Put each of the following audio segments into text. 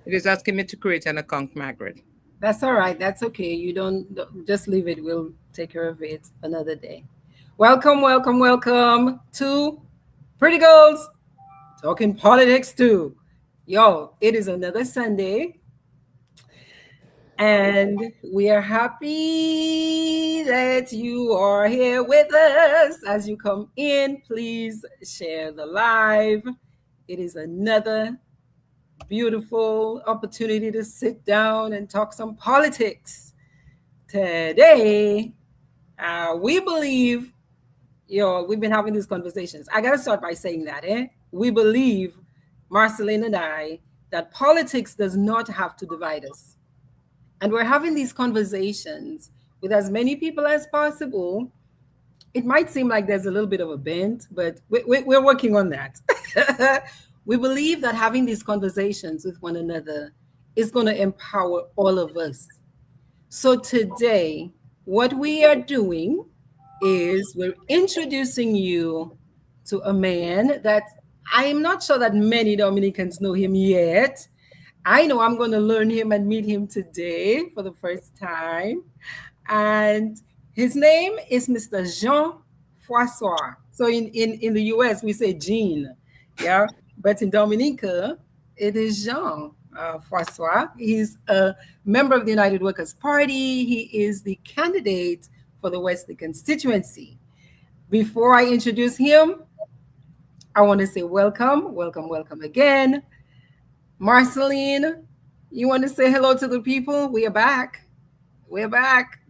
It is asking me to create an account, Margaret. That's all right. That's okay. You don't just leave it. We'll take care of it another day. Welcome, welcome, welcome to Pretty Girls Talking Politics too. Yo, it is another Sunday, and we are happy that you are here with us. As you come in, please share the live. It is another beautiful opportunity to sit down and talk some politics. Today, we believe, we've been having these conversations. I got to start by saying that, We believe, Marcelline and I, that politics does not have to divide us. And we're having these conversations with as many people as possible. It might seem like there's a little bit of a bend, but we're working on that. We believe that having these conversations with one another is going to empower all of us. So today, what we are doing is we're introducing you to a man that I am not sure that many Dominicans know him yet. I know I'm going to learn him and meet him today for the first time. And his name is Mr. Jean François. So in the US, we say Jean, yeah. But in Dominica, it is Jean François. He's a member of the United Workers' Party. He is the candidate for the Wesley Constituency. Before I introduce him, I want to say welcome, welcome, welcome again. Marcelline, you want to say hello to the people? We are back. We're back.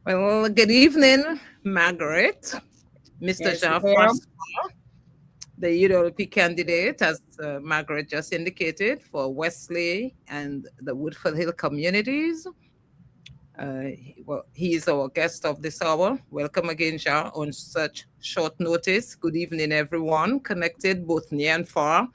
Well, good evening, Margaret. Mr. Yes, Jean ma'am. François, the UWP candidate, as Margaret just indicated, for Wesley and the Woodford Hill communities. He is our guest of this hour. Welcome again, Jean, on such short notice. Good evening, everyone connected, both near and far.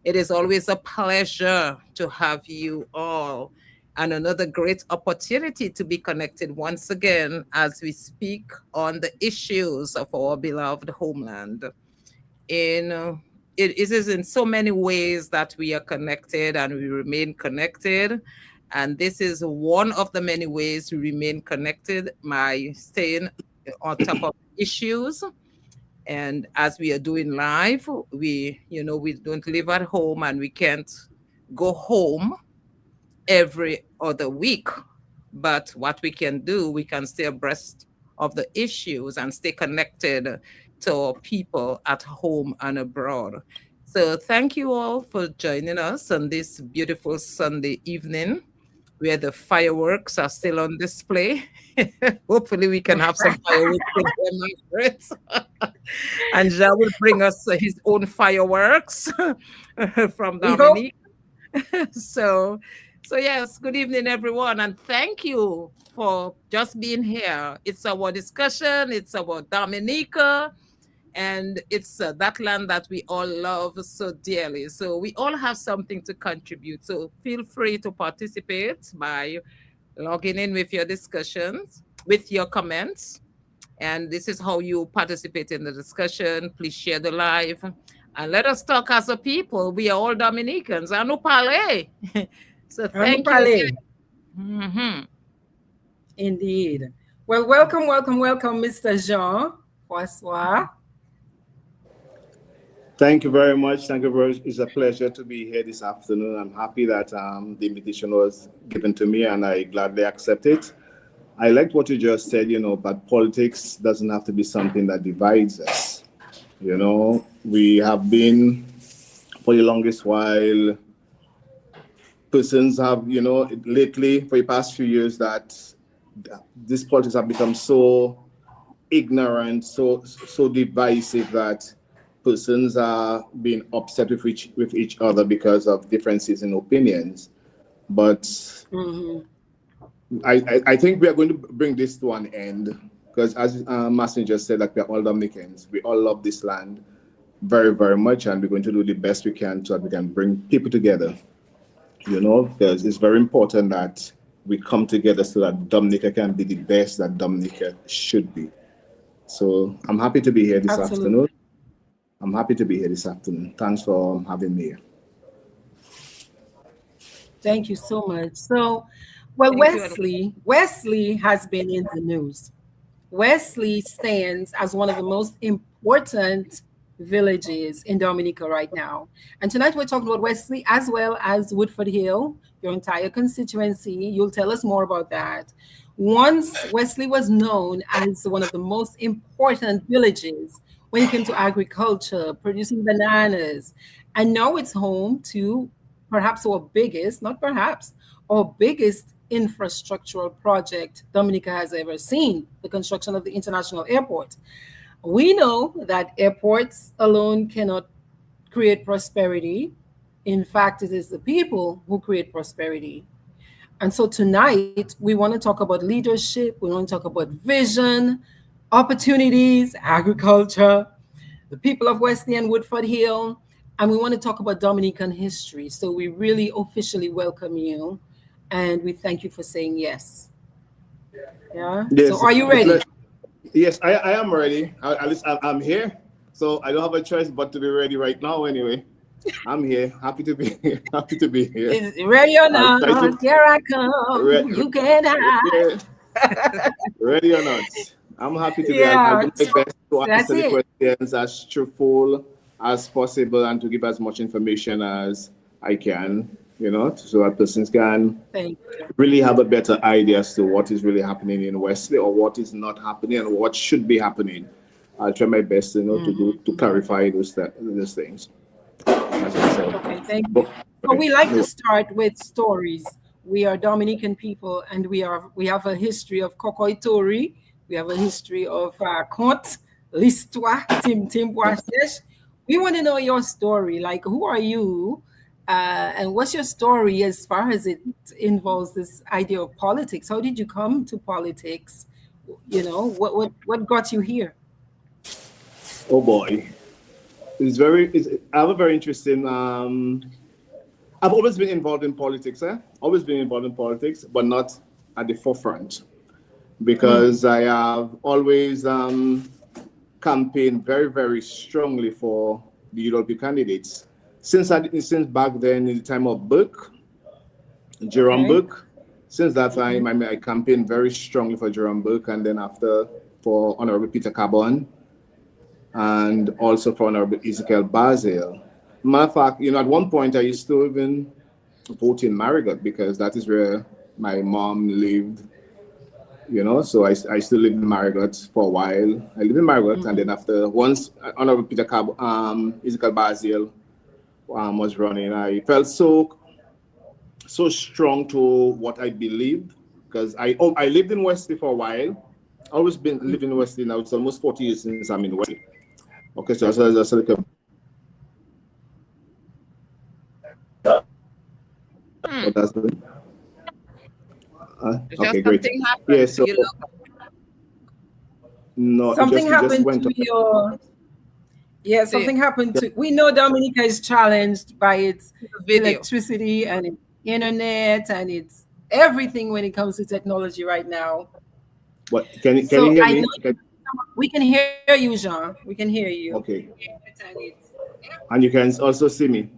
It is always a pleasure to have you all, and another great opportunity to be connected once again as we speak on the issues of our beloved homeland. It is in so many ways that we are connected and we remain connected. And this is one of the many ways we remain connected by staying on top of issues. And as we are doing live, we don't live at home and we can't go home every other week. But what we can do, we can stay abreast of the issues and stay connected to our people at home and abroad. So thank you all for joining us on this beautiful Sunday evening where the fireworks are still on display. Hopefully we can have some fireworks in here, Margaret. And Jean will bring us his own fireworks from We hope. Dominique. So, so yes, good evening, everyone, and thank you for just being here. It's our discussion. It's our Dominica, and it's that land that we all love so dearly. So we all have something to contribute. So feel free to participate by logging in with your discussions, with your comments. And this is how you participate in the discussion. Please share the live and let us talk as a people. We are all Dominicans. I know parler. So thank you again. Mm-hmm. Indeed. Well, welcome, welcome, welcome, Mr. Jean François. Thank you very much. Thank you very much. It's a pleasure to be here this afternoon. I'm happy that the invitation was given to me and I gladly accept it. I liked what you just said, but politics doesn't have to be something that divides us. We have been for the longest while, persons have, lately for the past few years that this politics have become so ignorant, so divisive that persons are being upset with each other because of differences in opinions. But I think we are going to bring this to an end because, as Marcin just said, like we're all Dominicans, we all love this land very, very much, and we're going to do the best we can so that we can bring people together. Because it's very important that we come together so that Dominica can be the best that Dominica should be. So I'm happy to be here this afternoon. I'm happy to be here this afternoon. Thanks for having me here. Thank you so much. So, well, Thank you. And Wesley has been in the news. Wesley stands as one of the most important villages in Dominica right now. And tonight we're talking about Wesley as well as Woodford Hill, your entire constituency. You'll tell us more about that. Once Wesley was known as one of the most important villages when it came to agriculture, producing bananas. And now it's home to perhaps our biggest, not perhaps, our biggest infrastructural project Dominica has ever seen, the construction of the international airport. We know that airports alone cannot create prosperity. In fact, it is the people who create prosperity. And so tonight, we want to talk about leadership, we want to talk about vision, opportunities, agriculture, the people of Wesley and Woodford Hill, and we want to talk about Dominican history. So we really officially welcome you and we thank you for saying yes. Yeah. Yes, So are you ready? yes, I am ready. At least I'm here. So I don't have a choice but to be ready right now anyway. I'm here. Happy to be here. Happy to be here. Is it ready or I'll try not? to Here I come. You can't hide. ready or not. I'm happy to be. I'll Yeah, do my best to that's answer the it. questions as truthful as possible and to give as much information as I can, so that persons can Thank you. really have a better idea as to what is really happening in Wesley or what is not happening and what should be happening. I'll try my best, to clarify those things. As I said. Okay, thank you. But- So we like to no, start with stories. We are Dominican people, and we have a history of Kokoitori. We have a history of conte, l'histoire, Tim Boissesh. We want to know your story. Like, who are you, and what's your story as far as it involves this idea of politics? How did you come to politics? What got you here? Oh boy, I have a very interesting. I've always been involved in politics. Always been involved in politics, but not at the forefront because I have always campaigned very, very strongly for the European candidates. Since back then, in the time of Book, Jerome Okay. Book, since that time, I campaigned very strongly for Jerome Book, and then after for Honorable Peter Carbon, and also for Honorable Ezekiel Basil. Matter of fact, at one point I used to even vote in Marigot because that is where my mom lived, so I still lived in Marigot for a while. I lived in Marigot, and then after once Honorable Peter Ezekiel Basil was running, I felt so strong to what I believed because I lived in Wesley for a while. Always been living in Wesley now. It's almost 40 years since I'm in Wesley. Okay, so that's like Hmm. what that's okay, Just great. something Yeah, happened. so no, Something it just happened went to on. your Yeah, the something happened to. We know Dominica is challenged by its video. electricity and its internet and its everything when it comes to technology right now. What can you So hear I me? know we can hear you, Jean. We can hear you. Okay, and you can also see me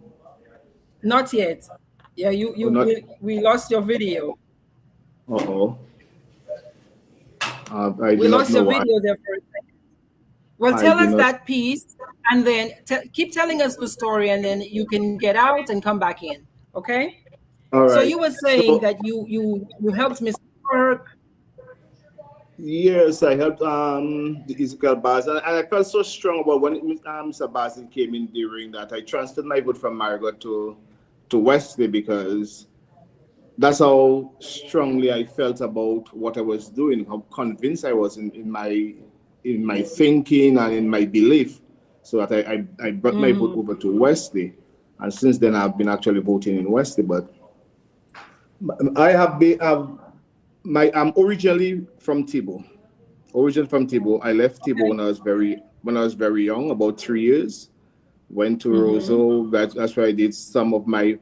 Not yet. Yeah, or not? we lost your video. Uh-oh. I We do not lost know your why. video there for a second. Well, I tell do us not. that piece, and then keep telling us the story, and then you can get out and come back in. Okay. All So right. you were saying So that you helped Mr. Kirk. yes, I helped the Ezekiel Basil, and I felt so strong about when Mr. Basil came in during that. I transferred my vote from Marigot to Wesley because that's how strongly I felt about what I was doing, how convinced I was in my thinking and in my belief. So that I brought my vote over to Wesley. And since then I've been actually voting in Wesley. But I have been I'm originally from Tibo. Originally from Tibo. I left Tibo when I was very young, about 3 years. Went to Roseau. That's where I did some of my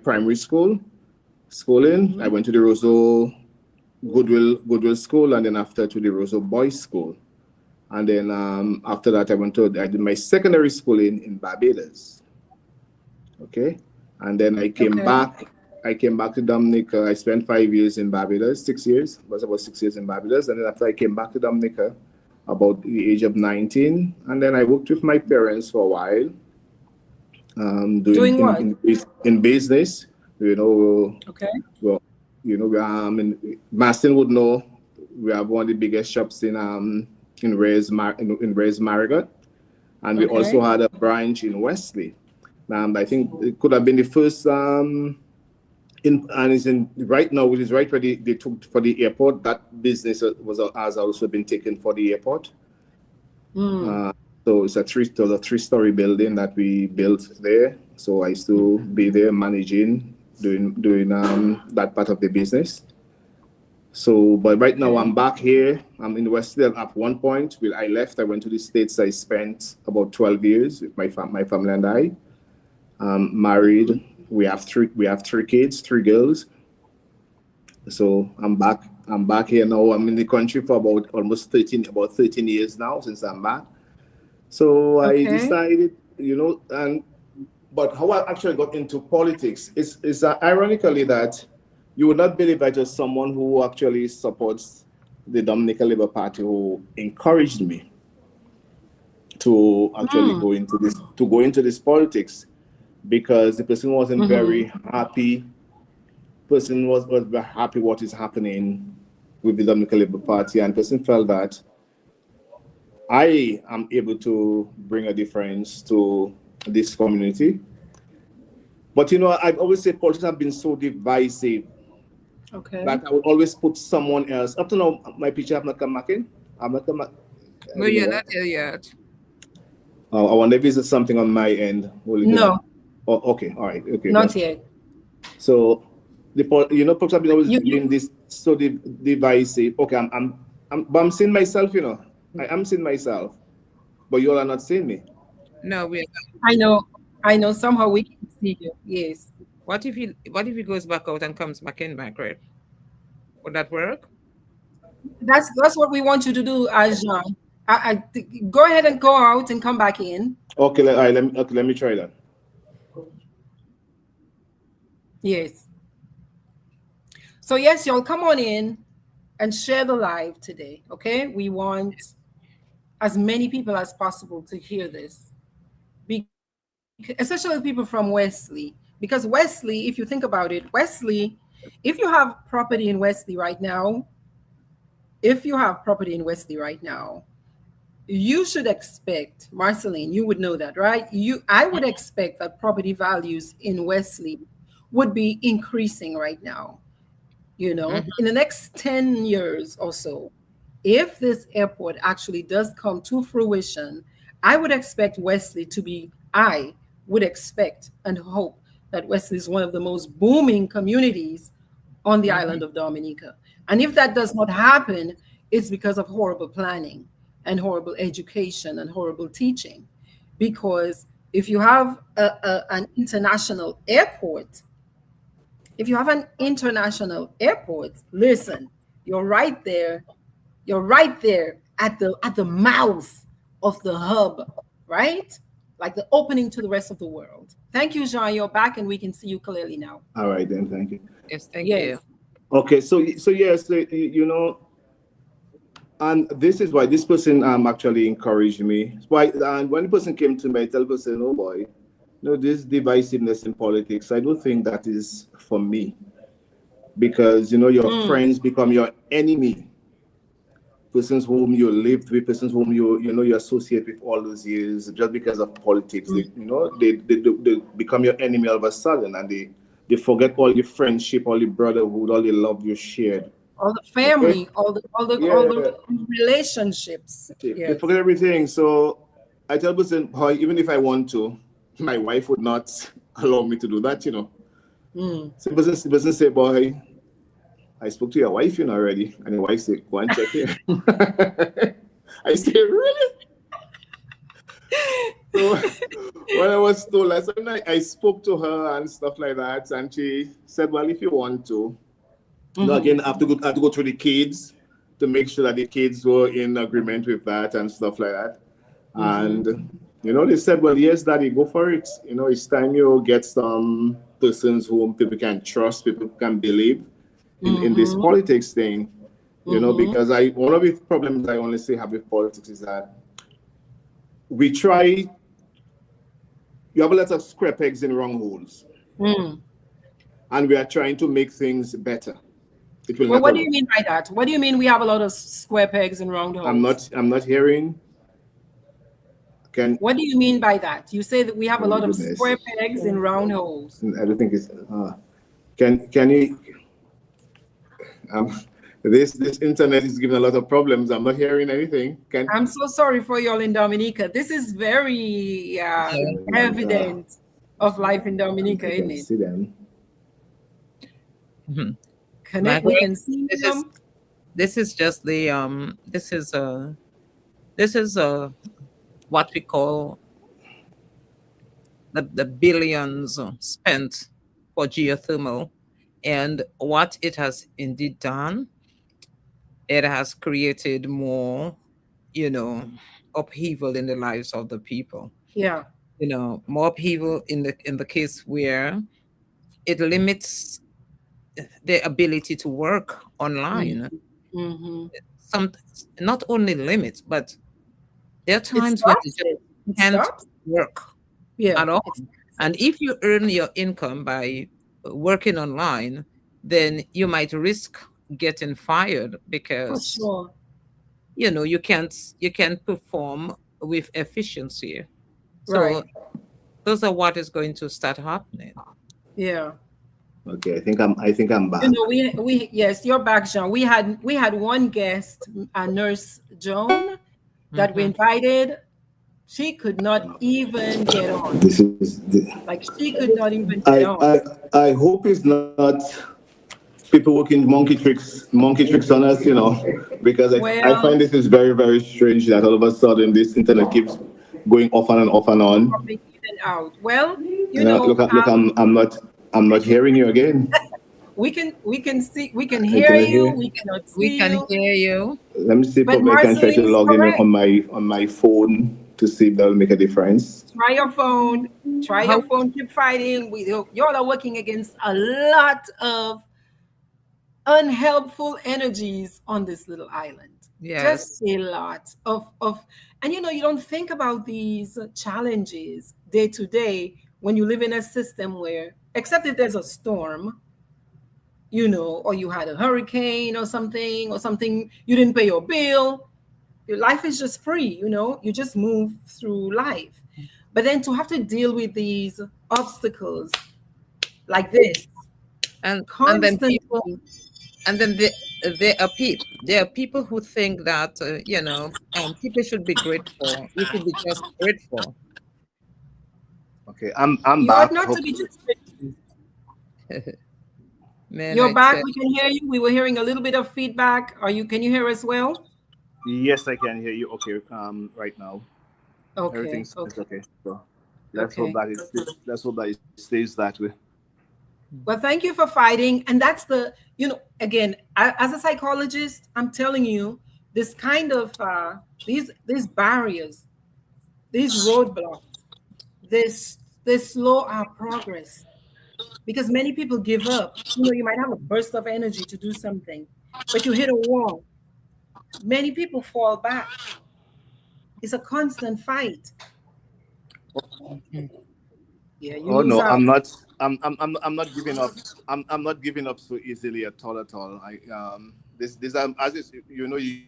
primary schooling. I went to the Roseau Goodwill School, and then after to the Roseau Boys School, and then after that I did my secondary schooling in Barbados. Okay, and then I came Okay. back. I came back to Dominica. I spent 5 years in Barbados, 6 years. It was about 6 years in Barbados. And then after I came back to Dominica, about the age of 19, and then I worked with my parents for a while. Doing what? In business, Okay. Well, Maston would know we have one of the biggest shops in Reyes Marigot, and we also had a branch in Wesley. I think it could have been the first it's in right now, which is right where they took for the airport. That business has also been taken for the airport. So it's a three-story building that we built there. So I used to be there managing, doing that part of the business. So, but right now I'm back here. I'm in Wesley. At one point, when I left, I went to the States. I spent about 12 years with my family and I. Married. We have three kids, 3 girls. So I'm back here now. I'm in the country for about 13 years now since I'm back. So I decided, but how I actually got into politics is ironically that you would not believe that it was someone who actually supports the Dominica Labour Party who encouraged me to actually go into this politics, because the person wasn't very happy. Person was very happy what is happening with the Dominica Labour Party, and person felt that I am able to bring a difference to this community. But I've always said politics have been so divisive that I would always put someone else. Up to now, my picture have not come back in. I'm not come back. No, you're not here yet. I wonder if it's something on my end. No. Oh, okay. All right. Okay. Not yet. So politics have been always been this so divisive. Okay, but I'm seeing myself. I am seeing myself, but you all are not seeing me. No, we are not. I know. Somehow we can see you. Yes. What if he goes back out and comes back in, Margaret? Would that work? That's what we want you to do, Jean. Go ahead and go out and come back in. Okay, let me try that. Yes. So yes, y'all come on in and share the live today. Okay, we want as many people as possible to hear this, especially people from Wesley, because Wesley, if you think about it, Wesley, if you have property in Wesley right now, you should expect, Marcelline, you would know that, right? I would expect that property values in Wesley would be increasing right now. In the next 10 years or so, if this airport actually does come to fruition, I would expect I would expect and hope that Wesley is one of the most booming communities on the island of Dominica. And if that does not happen, it's because of horrible planning and horrible education and horrible teaching. Because if you have an international airport, listen, you're right there at the mouth of the hub, right? Like the opening to the rest of the world. Thank you, Jean. You're back and we can see you clearly now. All right, then. Thank you. Yes, thank you. Okay, so yes, and this is why this person actually encouraged me. Why? And when the person came to me, I tell the person, "Oh boy, this divisiveness in politics, I don't think that is for me, because your friends become your enemy. Persons whom you lived with, persons whom you associate with all those years, just because of politics, they become your enemy all of a sudden, and they forget all the friendship, all the brotherhood, all the love you shared, all the family, all the relationships. They forget everything. So I tell person, even if I want to, my wife would not allow me to do that. So the person say, boy, I spoke to your wife, already. And the wife said, go and check it. I said, really? So when I was told, I spoke to her and stuff like that. And she said, well, if you want to, again, I have to go through the kids to make sure that the kids were in agreement with that and stuff like that. And They said, well, yes, daddy, go for it. It's time you get some persons whom people can trust, people can believe in this politics thing. Because one of the problems I honestly have with politics is that we try, you have a lot of square pegs in wrong holes. And we are trying to make things better. It will Well, not what do work. you mean by that? What do you mean we have a lot of square pegs and round holes? I'm not hearing. What do you mean by that? You say that we have a Oh lot of goodness. square pegs and round holes. I don't think it's. Can you? This internet is giving a lot of problems. I'm not hearing anything. I'm so sorry for y'all in Dominica. This is very evident of life in Dominica, isn't it? See them. Connect. We can see them. This is just the this is what we call the billions spent for geothermal, and what it has indeed done, it has created more, upheaval in the lives of the people. Yeah. More upheaval in the case where it limits their ability to work online. Some not only limits, but there are times when you just can't work at all. And if you earn your income by working online, then you might risk getting fired because you can't perform with efficiency. So those are what is going to start happening. Yeah. Okay, I think I'm back. We yes, you're back, Jean. We had one guest, a nurse Joan, that we invited. She could not even get on. Like she could not even get on. I hope it's not people working monkey tricks on us, because I find this is very, very strange that all of a sudden this internet keeps going off and off and on. In and out. Well, look, I'm not hearing you again. We can see, we can hear you. We cannot see We can hear you. Let me see if I can try to log in on my phone to see if that'll make a difference. Try your phone. Keep fighting. Y'all are working against a lot of unhelpful energies on this little island. Yes. Just a lot of and you don't think about these challenges day to day when you live in a system where, except if there's a storm, or you had a hurricane or something, you didn't pay your bill, your life is just free, you just move through life. But then to have to deal with these obstacles like this, and then there are people who think that people should be grateful. You should be just grateful. Okay, I'm you back. Ought not to be just grateful. Man, You're back. We can hear you. We were hearing a little bit of feedback. Can you hear us well? Yes, I can hear you. Okay, right now. Okay. Everything's okay. So let's hope that it stays that way. Well, thank you for fighting. And that's again, as a psychologist, I'm telling you, this kind of these barriers, these roadblocks, they slow our progress, because many people give up. You might have a burst of energy to do something, but you hit a wall. Many people fall back. It's a constant fight. Yeah, oh no, I'm not giving up. I'm not giving up so easily at all. This as you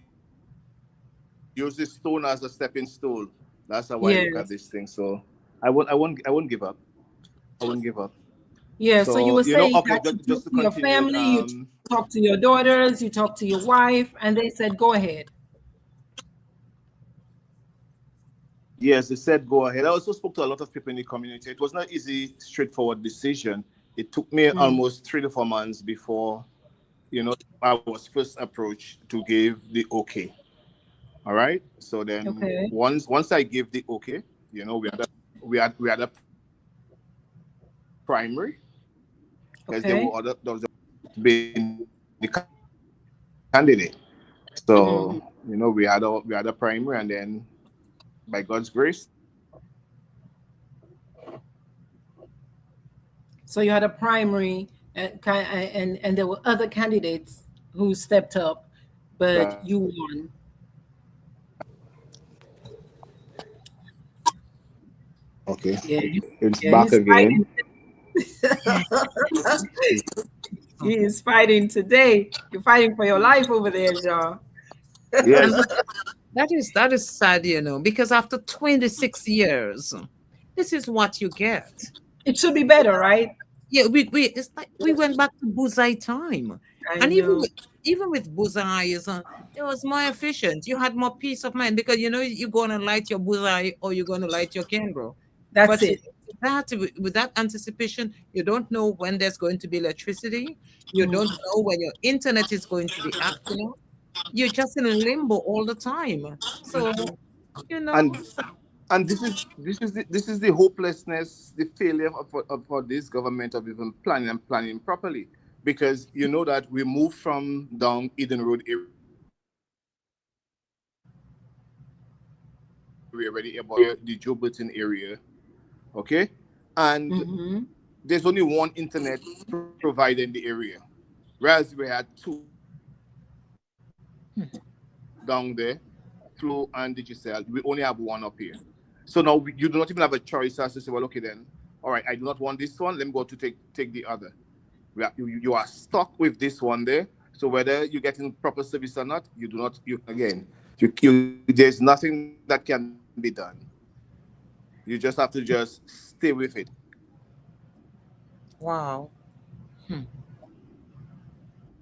use this stone as a stepping stone. That's how I look at this thing. So I won't give up. I won't give up. Yeah. So you were saying that you talk to your family, you talk to your daughters, you talk to your wife, and they said, "Go ahead." Yes, they said go ahead. I also spoke to a lot of people in the community. It was not easy, straightforward decision. It took me almost 3 to 4 months before, I was first approached to give the okay. All right. So then once I gave the okay, we had a primary, because there was been the candidate. So we had a primary, and then by God's grace, So you had a primary, and there were other candidates who stepped up, but Right. you won. Okay. Yeah, It's yeah, back he's again. fighting. He is fighting today. You're fighting for your life over there, Jean. Yes. And that is sad, because after 26 years, this is what you get. It should be better, right? Yeah, we it's like we went back to bullseye time. I And know. even with bullseyes, it was more efficient. You had more peace of mind because you're gonna light your bullseye or you're gonna light your candle. That's But it. with that anticipation, you don't know when there's going to be electricity. You don't Mm. know when your internet is going to be acting up. You're just in limbo all the time. So, you And know, so- this is the hopelessness, the failure for this government of even planning properly. Because you know that we moved from down Eden Road area already about the Joe Burton area, okay? And Mm-hmm. there's only one internet provider in the area, whereas we had two down there, Flow and Digicel. We only have one up here. So now you do not even have a choice as to say, well, okay then, all right, I do not want this one. Let me go to take the other. You are stuck with this one there. So whether you're getting proper service or not, you do not. You again, there's nothing that can be done. You just have to just stay with it. wow. Hmm,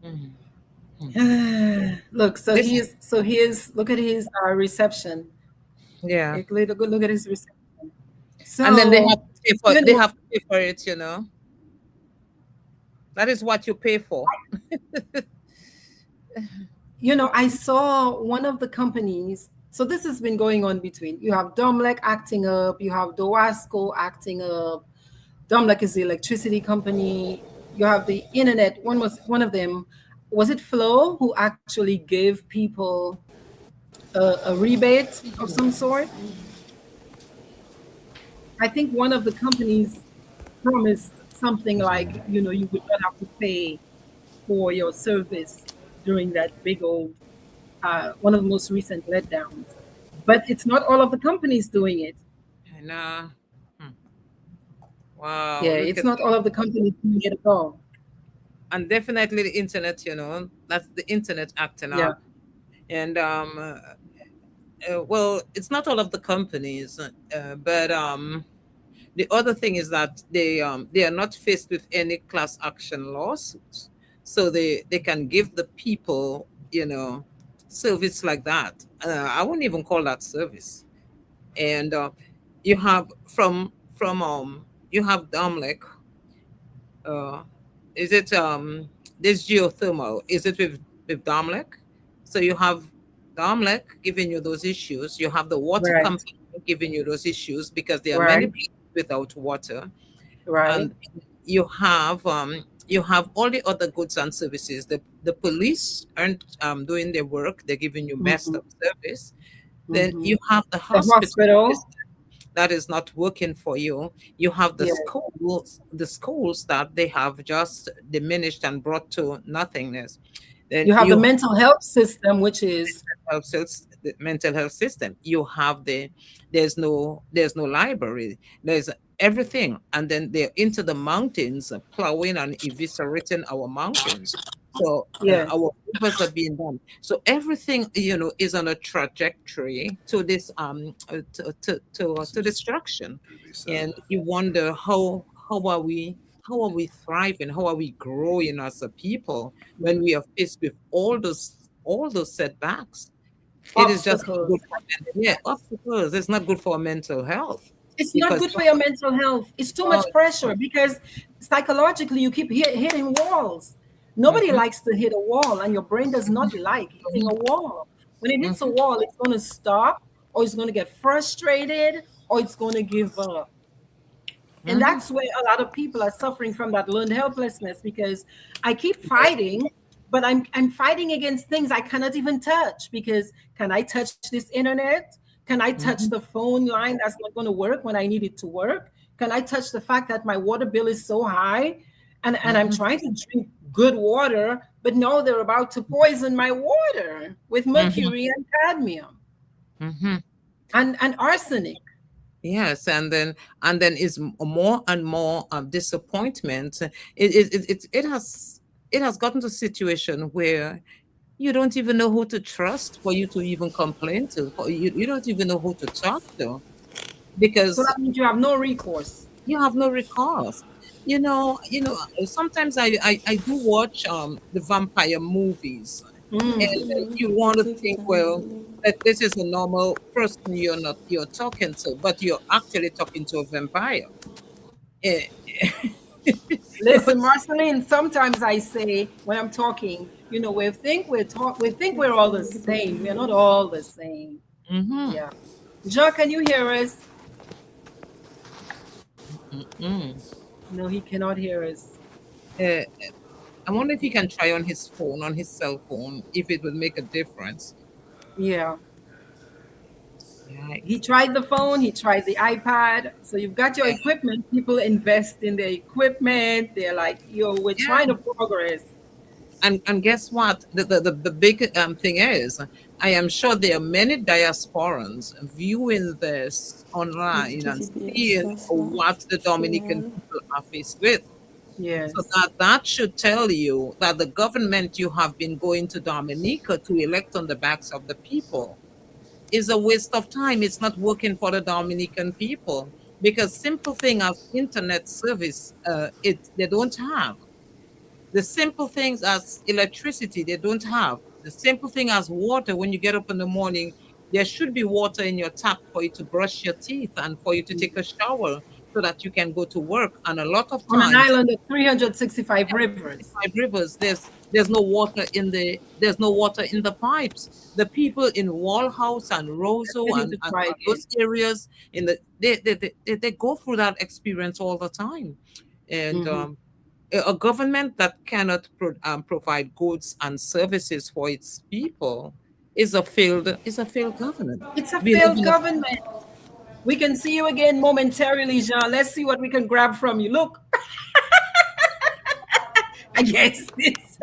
hmm, hmm. Look, so This, here's look at his reception. yeah. Look at his reception. And then So even they have to pay for it. That is what you pay for. I saw one of the companies. So this has been going on between. You have Domlec acting up. You have Dowasco acting up. Domlec is the electricity company. You have the internet. One of them. Was it Flow who actually gave people a rebate of some sort? I think one of the companies promised something like, you would not have to pay for your service during that big old, one of the most recent letdowns. But it's not all of the companies doing it. And hmm, wow, Yeah, look it's at not that. all of the companies doing it at all. And definitely the internet, that's the internet acting Yeah. up. And well, it's not all of the companies, but the other thing is that they are not faced with any class action lawsuits, so they can give the people service like that. I wouldn't even call that service. And you have from you have Domlec. Uh, is it this geothermal? Is it with Domlec? So you have Domlec giving you those issues. You have the water Right. company giving you those issues because there are many Right. places without water, Right. and you have all the other goods and services. The police aren't doing their work; they're giving you messed Hmm. up service. Then Hmm. you have the The hospital hospital. system that is not working for you. You have Yeah. the schools that they have just diminished and brought to nothingness. Then You have the you mental health system, which is the mental health system. You have there's no library. There's everything, and then they're into the mountains, plowing and eviscerating our mountains. So yes. our rivers are being done. So everything is on a trajectory to this to destruction, and you wonder how are we thriving? How are we growing as a people when we are faced with all those setbacks? It is just not Obstacles. good for obstacles. It's not good for our mental health It's not because good for your mental health. It's too oh, much pressure because psychologically you keep hitting walls. Nobody mhm, likes to hit a wall, and your brain does not like hitting a wall. When it hits a mhm, wall, it's going to stop, or it's going to get frustrated, or it's going to give up. And mhm. that's where a lot of people are suffering from that learned helplessness because I keep fighting, but I'm fighting against things I cannot even touch because can I touch this internet? Can I touch Mhm. the phone line that's not going to work when I need it to work? Can I touch the fact that my water bill is so high, and I'm Mhm. trying to drink good water, but no, they're about to poison my water with Mhm. mercury and cadmium Mhm. and arsenic. Yes, and then is more and more disappointment. It has gotten to a situation where you don't even know who to trust for you to even complain to. You don't even know who to talk to So because that means you have no recourse. you have no recourse. Sometimes I do watch the vampire movies, and Mm. you want to think, well, that this is a normal person you're talking to, but you're actually talking to a vampire. Eh, you know, Listen, Marceline, sometimes I say when I'm talking, we think we're all the same. We're not all the same. mhm, Yeah. Jean, can you hear us? mm. No, he cannot hear us. Eh, I wonder if he can try on his phone, on his cell phone, if it would make a difference. Yeah. He Yikes. tried the phone, he tried the iPad. So you've got your Yeah, equipment. People invest in their equipment. They're like, yo, we're trying to yeah. progress. And guess what? The big thing is, I am sure there are many diasporans viewing this online and seeing what the Dominican people are faced with. So Yes. that should tell you that the government you have been going to Dominica to elect on the backs of the people is a waste of time. It's not working for the Dominican people because simple thing as internet service, they don't have. The simple things as electricity, they don't have. The simple thing as water, when you get up in the morning, there should be water in your tap for you to brush your teeth and for you to take a shower so that you can go to work. And a lot of On an times, island of 365 rivers. 5 rivers, there's no water in the pipes. The people in Walhouse and Roseau I need and, to and try again. those areas they go through that experience all the time. And Hmm. a government that cannot provide goods and services for its people is a failed government. It's a We live failed in a government. We can see you again momentarily, Jean. Let's see what we can grab from you. Look, I guess this.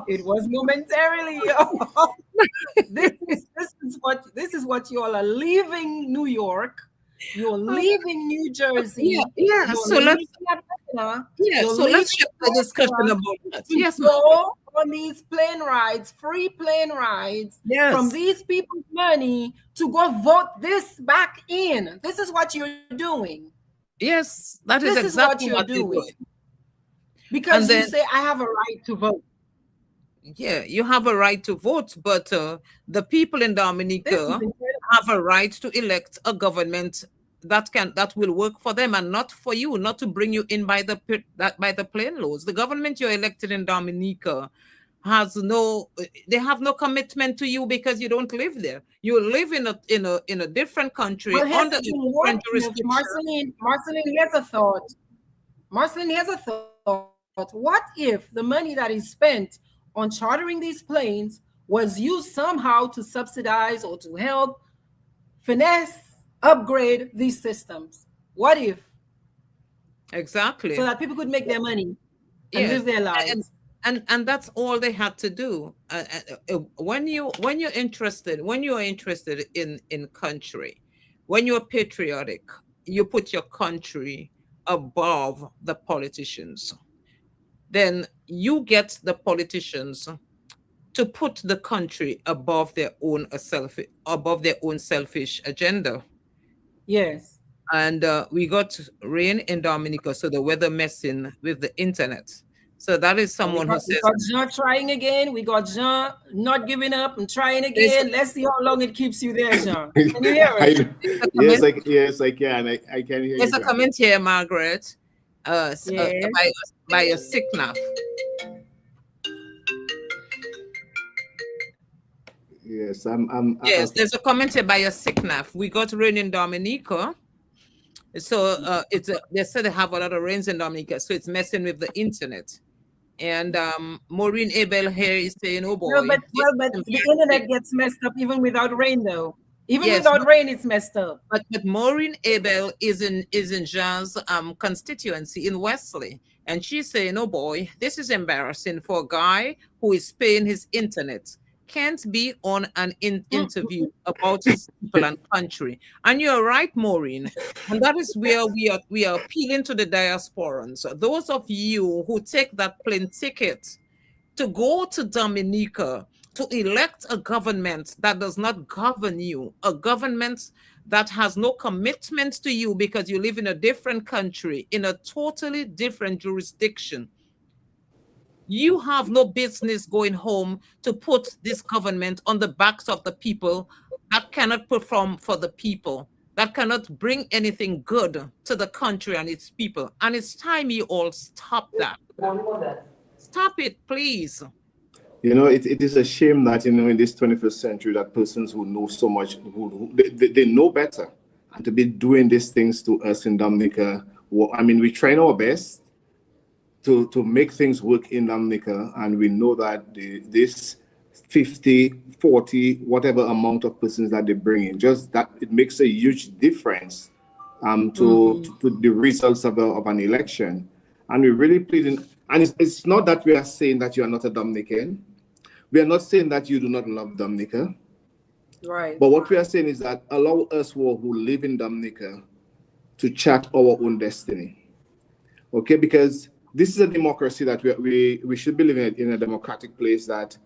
It was momentarily, y'all. This is what you all are leaving New York. You're leaving New yeah, Jersey. yeah. You're So let's leaving Atlanta. yeah. You're So leaving let's shift the discussion Georgia about that. to Yes, ma'am. go on these plane rides, free plane rides from Yes, these people's money to go vote this back in. This is what you're doing. yes. That This is is what exactly you're what you're doing doing. because And you then say I have a right to vote. yeah, you have a right to vote, but the people in This is Dominica incredible. have a right to elect a government that will work for them and not for you, not to bring you in by the plain laws. The government you're elected in Dominica they have no commitment to you because you don't live there. You live in a different country Well, here's under the a thing. What different if jurisdiction. Marceline, here's a thought. Marceline, here's a thought. What if the money that is spent on chartering these planes was used somehow to subsidize or to help finesse, upgrade these systems? What if? So Exactly. that people could make their money and Yes, live their and lives. and that's all they had to do. When you are interested in country, when you're patriotic, you put your country above the politicians. Then you get the politicians to put the country above their own selfish agenda. Yes. And we got rain in Dominica, so the weather messing with the internet. So that is So we someone who got we says got Jean trying again. We got Jean not giving up and trying there's again. Let's see how long it keeps you there, Jean. Can you hear us? I, a yes, comment. yes, I can. I can hear There's you, a John. comment here, Margaret, Yes. by a sickness. Yes, Yes, there's a comment here by a sickness. We got rain in Dominica. So they said they have a lot of rains in Dominica, so it's messing with the internet. And Maureen Abel here is saying, "Oh Well, boy, but it's the internet gets messed up even without rain, though. Even Yes, without rain, it's messed up. but Maureen Abel is in Jean's constituency in Wesley, and she's saying, "Oh boy, this is embarrassing for a guy who is paying his internet, can't be on an interview about his people and country." And you're right, Maureen, and that is where we are appealing to the diasporans, those of you who take that plane ticket to go to Dominica to elect a government that does not govern you, a government that has no commitment to you because you live in a different country, in a totally different jurisdiction. You have no business going home to put this government on the backs of the people that cannot perform for the people, that cannot bring anything good to the country and its people. And it's time you all stop that. Stop it, please. It is a shame that, in this 21st century, that persons who know so much, they know better, and to be doing these things to us in Dominica. Well, I mean, we're trying our best to make things work in Dominica, and we know that this 50, 40, whatever amount of persons that they bring in, just that it makes a huge difference to the results of an election. And we're really pleading, and it's not that we are saying that you are not a Dominican. We are not saying that you do not love Dominica. Right. But what we are saying is that allow us who live in Dominica to chart our own destiny. Okay? Because this is a democracy that we should be living in a democratic place, that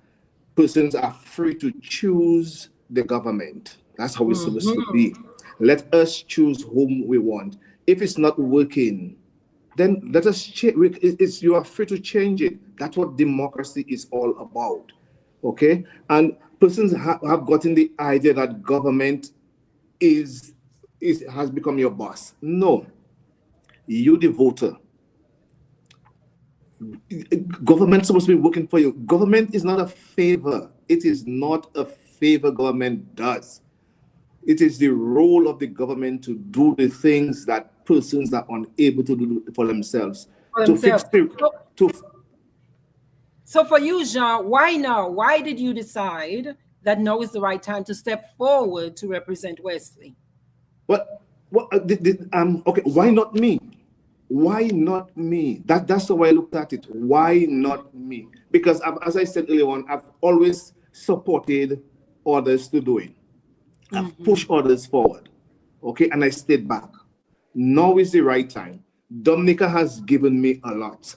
persons are free to choose the government. That's how it's supposed to be. Let us choose whom we want. If it's not working, then let us change. You are free to change it. That's what democracy is all about. Okay? And persons have gotten the idea that government has become your boss. No. You, the voter. Government's supposed to be working for you. Government is not a favor. It is not a favor government does. It is the role of the government to do the things that persons are unable to do for themselves. So for you, Jean, why now? Why did you decide that now is the right time to step forward to represent Wesley? Okay, why not me? Why not me? That's the way I looked at it. Why not me? Because as I said earlier on, I've always supported others to do it. I've pushed others forward. Okay, and I stayed back. Now is the right time. Dominica has given me a lot.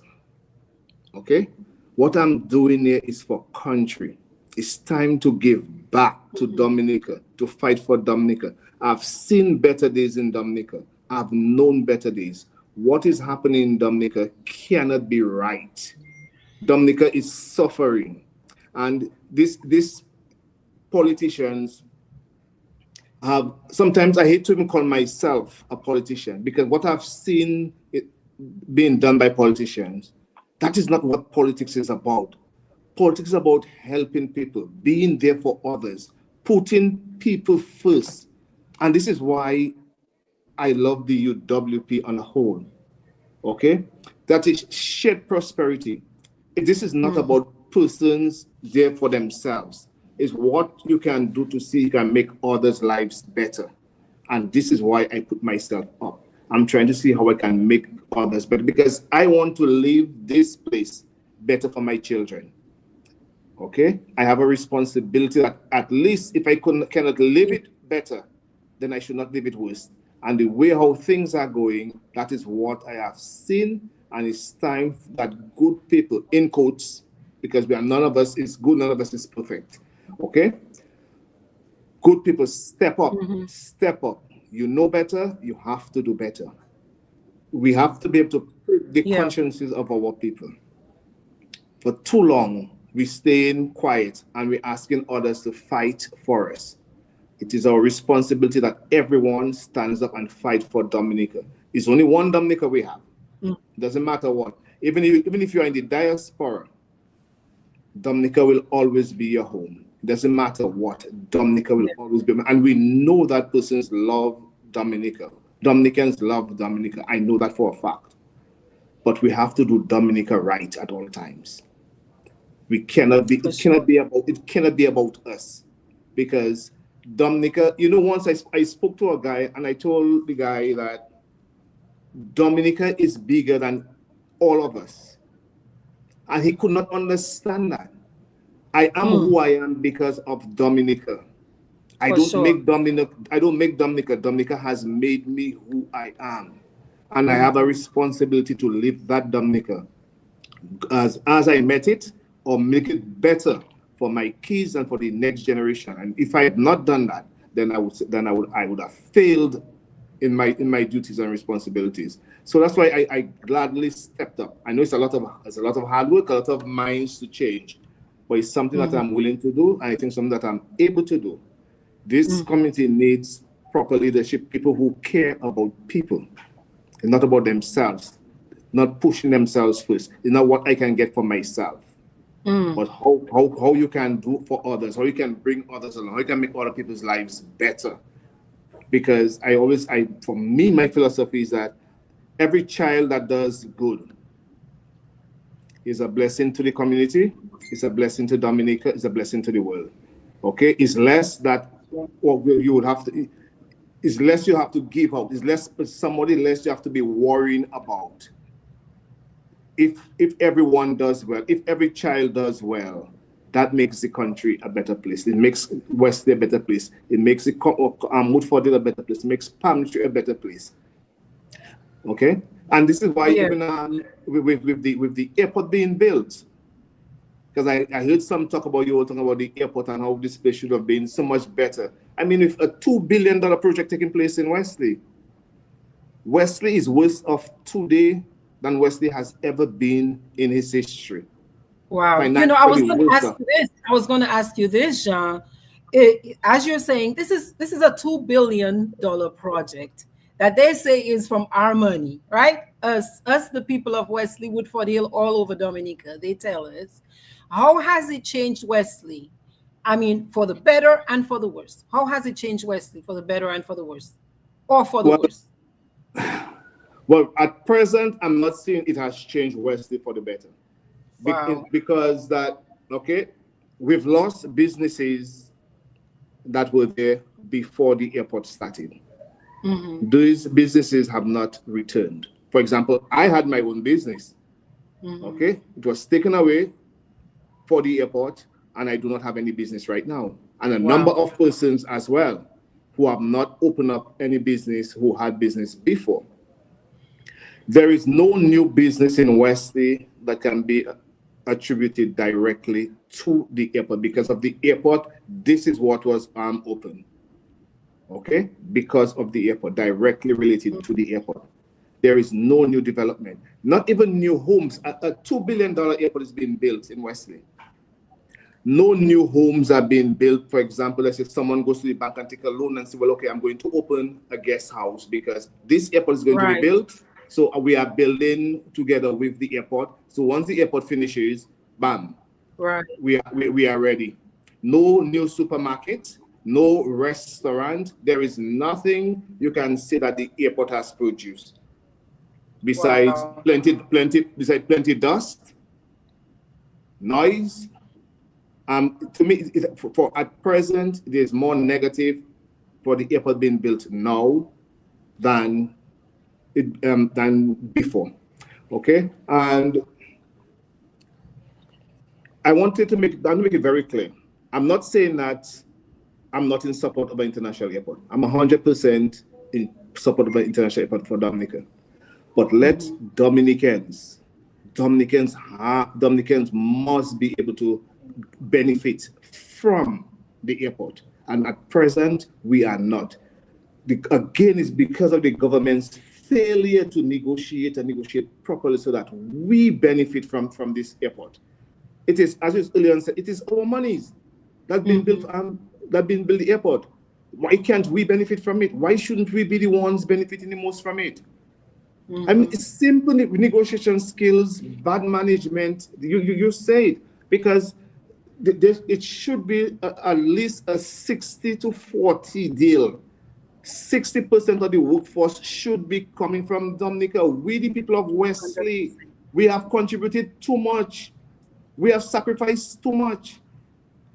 Okay? What I'm doing here is for country. It's time to give back to Dominica, to fight for Dominica. I've seen better days in Dominica. I've known better days. What is happening in Dominica cannot be right. Dominica is suffering. And these politicians have, sometimes I hate to even call myself a politician, because what I've seen it being done by politicians, that is not what politics is about. Politics is about helping people, being there for others, putting people first. And this is why I love the UWP on a whole. Okay? That is shared prosperity. This is not about persons there for themselves. It's what you can do to see you can make others' lives better. And this is why I put myself up. I'm trying to see how I can make others better, because I want to leave this place better for my children. Okay? I have a responsibility that at least if I cannot live it better, then I should not live it worse. And the way how things are going, that is what I have seen. And it's time that good people, in quotes, because none of us is good, none of us is perfect. Okay? Good people, step up, step up. You know better, you have to do better. We have to be able to prick the consciences of our people. For too long, we staying quiet and we're asking others to fight for us. It is our responsibility that everyone stands up and fight for Dominica. It's only one Dominica we have. Doesn't matter what. Even if you're in the diaspora, Dominica will always be your home. Doesn't matter what. Dominica will always be. And we know that persons love Dominica. Dominicans love Dominica. I know that for a fact. But we have to do Dominica right at all times. It cannot be about us, because Dominica, once I spoke to a guy and I told the guy that Dominica is bigger than all of us. And he could not understand that. I am who I am because of Dominica. I don't make Dominica. Dominica has made me who I am. And I have a responsibility to live that Dominica as I met it, or make it better for my kids and for the next generation. And if I had not done that, then I would have failed in my duties and responsibilities. So that's why I gladly stepped up. I know it's a lot of hard work, a lot of minds to change, but it's something that I'm willing to do, and I think something that I'm able to do. This community needs proper leadership, people who care about people and not about themselves, not pushing themselves first. It's not what I can get for myself, but how you can do for others, how you can bring others along, how you can make other people's lives better. Because for me, my philosophy is that every child that does good is a blessing to the community, it's a blessing to Dominica, it's a blessing to the world. Okay, it's less that you would have to. It's less you have to give out. It's less you have to be worrying about. If everyone does well, if every child does well, that makes the country a better place. It makes Wesley a better place. It makes Woodford a better place. It makes Palm Tree a better place. Okay, and this is why even with the airport being built, because I heard some talk about you all talking about the airport and how this place should have been so much better. I mean, with a $2 billion project taking place in Wesley is worse off today than Wesley has ever been in his history. Wow. I was going to ask you this, Jean. As you're saying, this is a $2 billion project that they say is from our money, right? Us, the people of Wesley, Woodford Hill, all over Dominica, they tell us. How has it changed Wesley? I mean, for the better and for the worse. How has it changed Wesley for the better and for the worse? Or for the worse? Well, at present, I'm not saying it has changed Wesley for the better. Wow. Because we've lost businesses that were there before the airport started. Those businesses have not returned. For example, I had my own business. Okay, it was taken away for the airport, and I do not have any business right now. And a number of persons as well who have not opened up any business who had business before. There is no new business in Wesley that can be attributed directly to the airport. Because of the airport, this is what was open. Okay? Because of the airport, directly related to the airport. There is no new development. Not even new homes. A $2 billion airport is being built in Wesley. No new homes are being built. For example, let's say someone goes to the bank and take a loan and say, well, okay, I'm going to open a guest house because this airport is going to be built. So we are building together with the airport. So once the airport finishes, bam, we are ready. No new supermarket, no restaurant. There is nothing you can say that the airport has produced. Besides plenty dust, noise. To me, for at present, it is more negative for the airport being built now than before. Okay, and I wanted to make it very clear. I'm not saying that I'm not in support of an international airport. I'm 100% in support of an international airport for Dominica. But let Dominicans must be able to benefit from the airport. And at present, we are not. Again, it's because of the government's failure to negotiate properly so that we benefit from this airport. It is, as you earlier said, it is our monies that been built the airport. Why can't we benefit from it? Why shouldn't we be the ones benefiting the most from it? I mean, it's simple negotiation skills, bad management. You say it, because it should be at least a 60-40 deal. 60% of the workforce should be coming from Dominica. We, the people of Wesley, we have contributed too much. We have sacrificed too much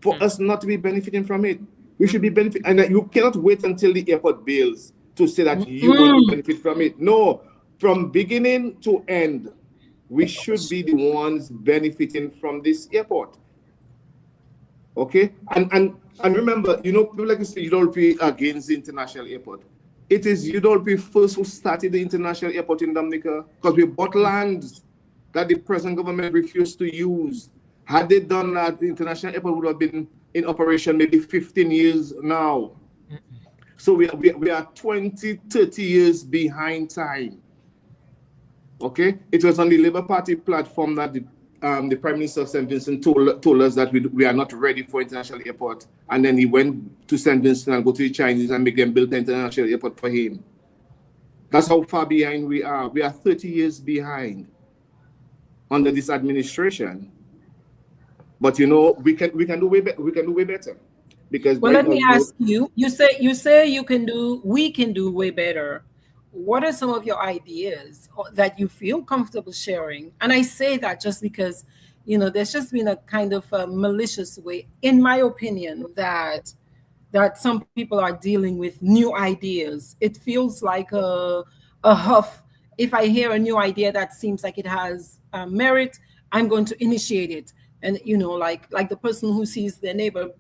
for us not to be benefiting from it. We should be benefit, and you cannot wait until the airport bails to say that you want to benefit from it. No, from beginning to end, we should be the ones benefiting from this airport. Okay, and remember, people like to say UWP against the international airport. It is UWP first who started the international airport in Dominica, because we bought lands that the present government refused to use. Had they done that, the international airport would have been in operation maybe 15 years now. So we are 20, 30 years behind time. Okay, it was on the Labour Party platform that the Prime Minister of St. Vincent told us that we are not ready for international airport, and then he went to St. Vincent and go to the Chinese and make them build the international airport for him. That's how far behind we are. We are 30 years behind under this administration. But we can do way better. We can do way better, because well, let me ask you. You say we can do way better. What are some of your ideas that you feel comfortable sharing? And I say that just because, there's just been a kind of a malicious way, in my opinion, that some people are dealing with new ideas. It feels like a huff. If I hear a new idea that seems like it has merit, I'm going to initiate it. And like the person who sees their neighbor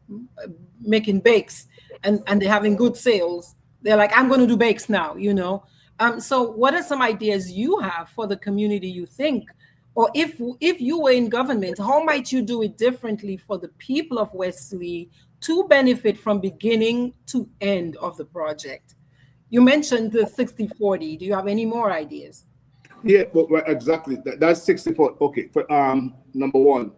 making bakes and they're having good sales, they're like, I'm going to do bakes now. So what are some ideas you have for the community, you think? Or if you were in government, how might you do it differently for the people of Wesley to benefit from beginning to end of the project? You mentioned the 60-40. Do you have any more ideas? Yeah, well, exactly. That's 60-40. Okay. Number one,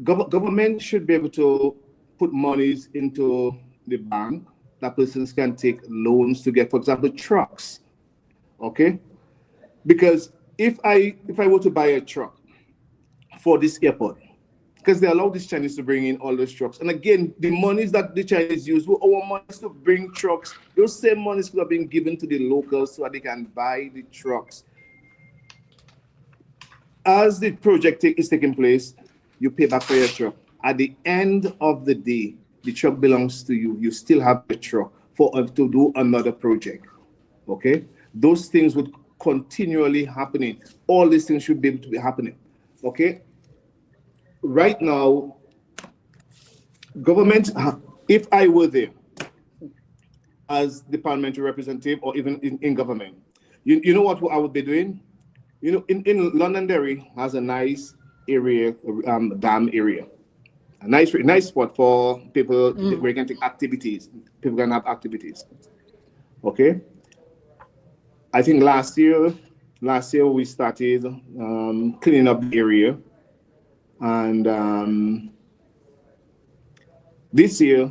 government should be able to put monies into the bank that persons can take loans to get, for example, trucks. Okay, because if I were to buy a truck for this airport, because they allow these Chinese to bring in all those trucks, and again, the monies that the Chinese use were our monies to bring trucks. Those same monies could have been given to the locals so that they can buy the trucks. As the project is taking place, you pay back for your truck. At the end of the day, the truck belongs to you. You still have the truck to do another project. Okay. Those things would continually happening. All these things should be able to be happening. Okay. Right now, government, if I were there as the parliamentary representative or even in government, you know what I would be doing? In Londonderry has a nice area, dam area. A nice spot for people where you can take activities. People can have activities. Okay. I think last year we started cleaning up the area, and this year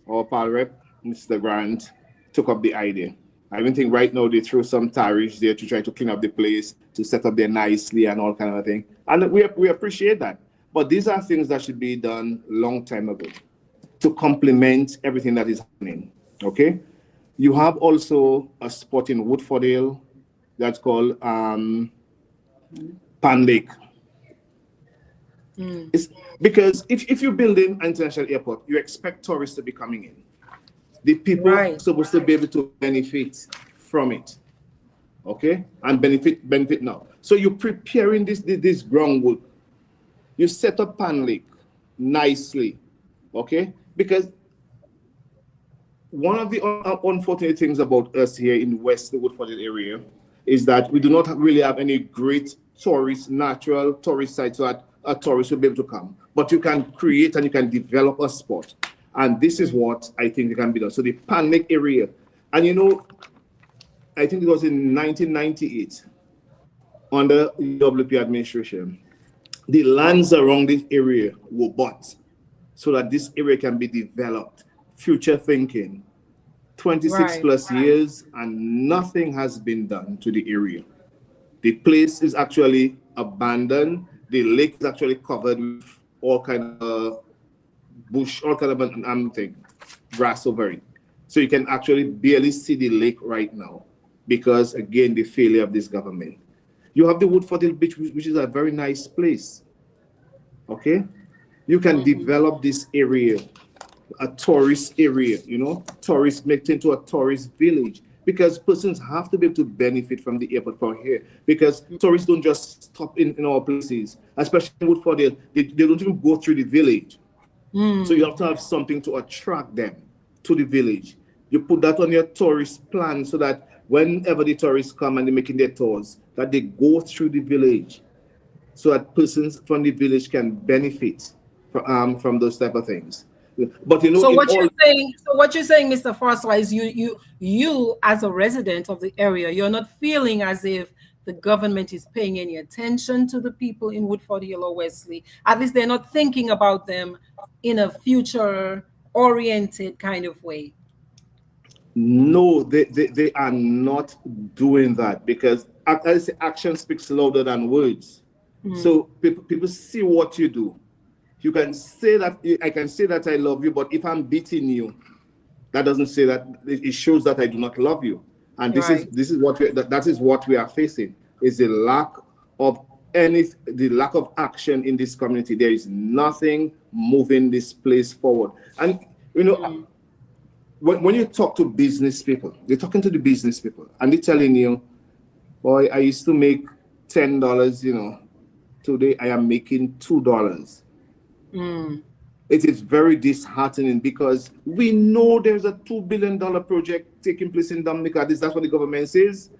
our pal rep, Mr. Grant, took up the idea. I even think right now they threw some tariffs there to try to clean up the place, to set up there nicely and all kind of thing. And we appreciate that. But these are things that should be done long time ago to complement everything that is happening. Okay. You have also a spot in Woodfordale that's called Pan Lake. It's because if you build an international airport, you expect tourists to be coming in. The people are supposed to be able to benefit from it. Okay? And benefit now. So you're preparing this groundwork. You set up Pan Lake nicely. Okay? Because one of the unfortunate things about us here in West Woodford area is that we do not really have any great natural tourist sites so that a tourist will be able to come. But you can create and you can develop a spot. And this is what I think can be done. So the Pan Lake area, and I think it was in 1998 under UWP administration, the lands around this area were bought so that this area can be developed. Future thinking, 26 plus years, and nothing has been done to the area. The place is actually abandoned. The lake is actually covered with all kind of bush, all kind of thing, grass over it. So you can actually barely see the lake right now because, again, the failure of this government. You have the Woodford Beach, which is a very nice place. Okay? You can develop this area. a tourist area, tourist, make it into a tourist village, because persons have to be able to benefit from the airport from here, because tourists don't just stop in our places, especially in Woodford. They don't even go through the village. So you have to have something to attract them to the village. You put that on your tourist plan so that whenever the tourists come and they're making their tours, that they go through the village, so that persons from the village can benefit from those type of things. But so what you're saying, Mr. Francois, is you as a resident of the area, you're not feeling as if the government is paying any attention to the people in Woodford Hill or Wesley. At least they're not thinking about them in a future oriented kind of way. No, they are not doing that, because I say action speaks louder than words. So people see what you do. You can say that, I can say that I love you, but if I'm beating you, that doesn't say that. It shows that I do not love you. And this is what we are facing, is the lack of action in this community. There is nothing moving this place forward. And when you talk to business people, you're talking to the business people, and they're telling you, boy, I used to make $10, today I am making $2. It is very disheartening, because we know there's a $2 billion project taking place in Dominica. That's what the government says.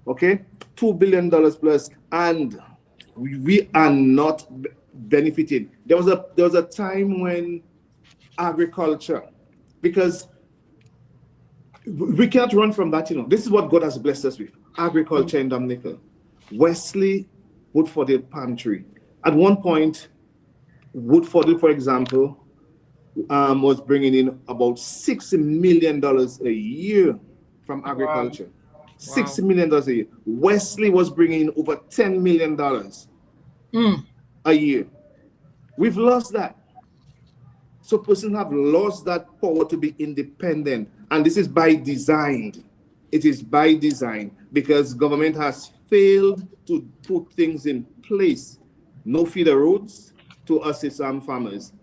Okay, $2 billion plus, and we are not benefiting. There was a time when agriculture, because we can't run from that. This is what God has blessed us with: agriculture in Dominica. Wesley, Woodford Hill Pantry. At one point, Woodford Hill, for example, was bringing in about $6 million a year from agriculture. $6 million a year. Wesley was bringing in over $10 million a year. We've lost that. So persons have lost that power to be independent. And this is by design. It is by design, because government has failed to put things in place. No feeder roads to assist farmers.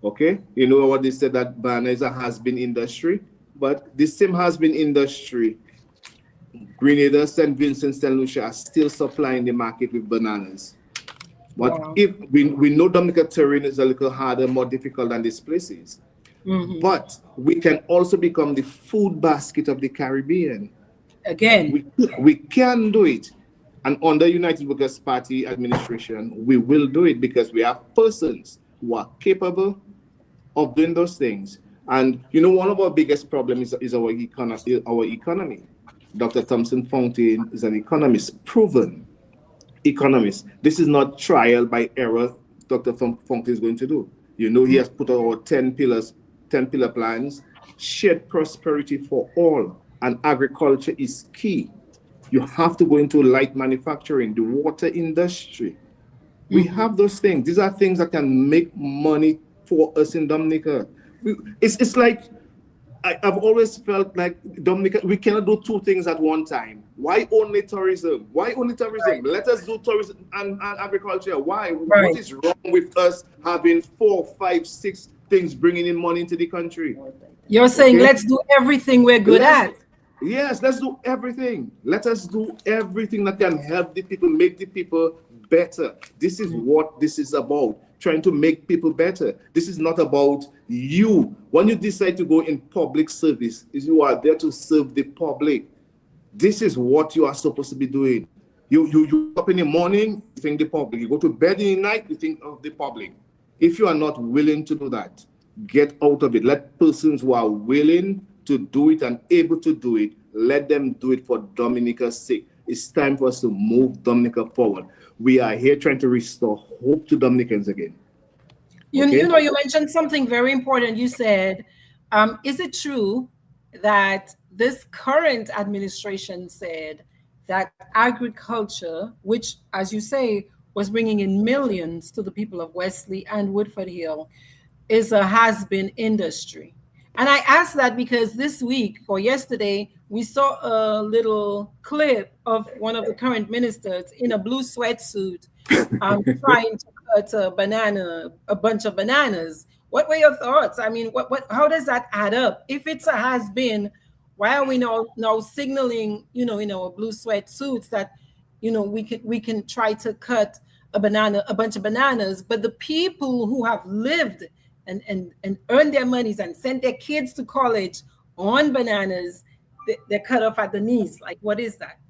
Okay? You know what they said, that banana is a has-been industry, but the same has-been industry, Grenada, St. Vincent, St. Lucia are still supplying the market with bananas. But if we know Dominica terrain is a little harder, more difficult than these places. But we can also become the food basket of the Caribbean. Again, we can do it. And under United Workers' Party administration, we will do it, because we have persons who are capable of doing those things. And one of our biggest problems is our economy. Dr. Thompson Fontaine is an economist, proven economist. This is not trial by error Dr. Fontaine is going to do. He has put out 10 pillar plans, shared prosperity for all, and agriculture is key. You have to go into light manufacturing, the water industry. We have those things. These are things that can make money for us in Dominica. It's like, I've always felt like Dominica, we cannot do two things at one time. Why only tourism? Why only tourism? Let us do tourism and agriculture. Why? What is wrong with us having 4, 5, 6 things bringing in money into the country? You're saying let's do everything we're good at. Yes, let's do everything. Let us do everything that can help the people, make the people better. This is what this is about, trying to make people better. This is not about you. When you decide to go in public service, you are there to serve the public. This is what you are supposed to be doing. You up in the morning, you think the public. You go to bed in the night, you think of the public. If you are not willing to do that, get out of it. Let persons who are willing to do it and able to do it, let them do it for Dominica's sake. It's time for us to move Dominica forward. We are here trying to restore hope to Dominicans again. You mentioned something very important. You said, is it true that this current administration said that agriculture, which, as you say, was bringing in millions to the people of Wesley and Woodford Hill, is a has-been industry? And I asked that because this week or yesterday, we saw a little clip of one of the current ministers in a blue sweatsuit trying to cut a bunch of bananas What were your thoughts? I mean, how does that add up? If it's a has been, why are we now signaling, in our blue sweatsuits that, we can try to cut a bunch of bananas, but the people who have lived and earned their monies and sent their kids to college on bananas, they're cut off at the knees. Like, what is that?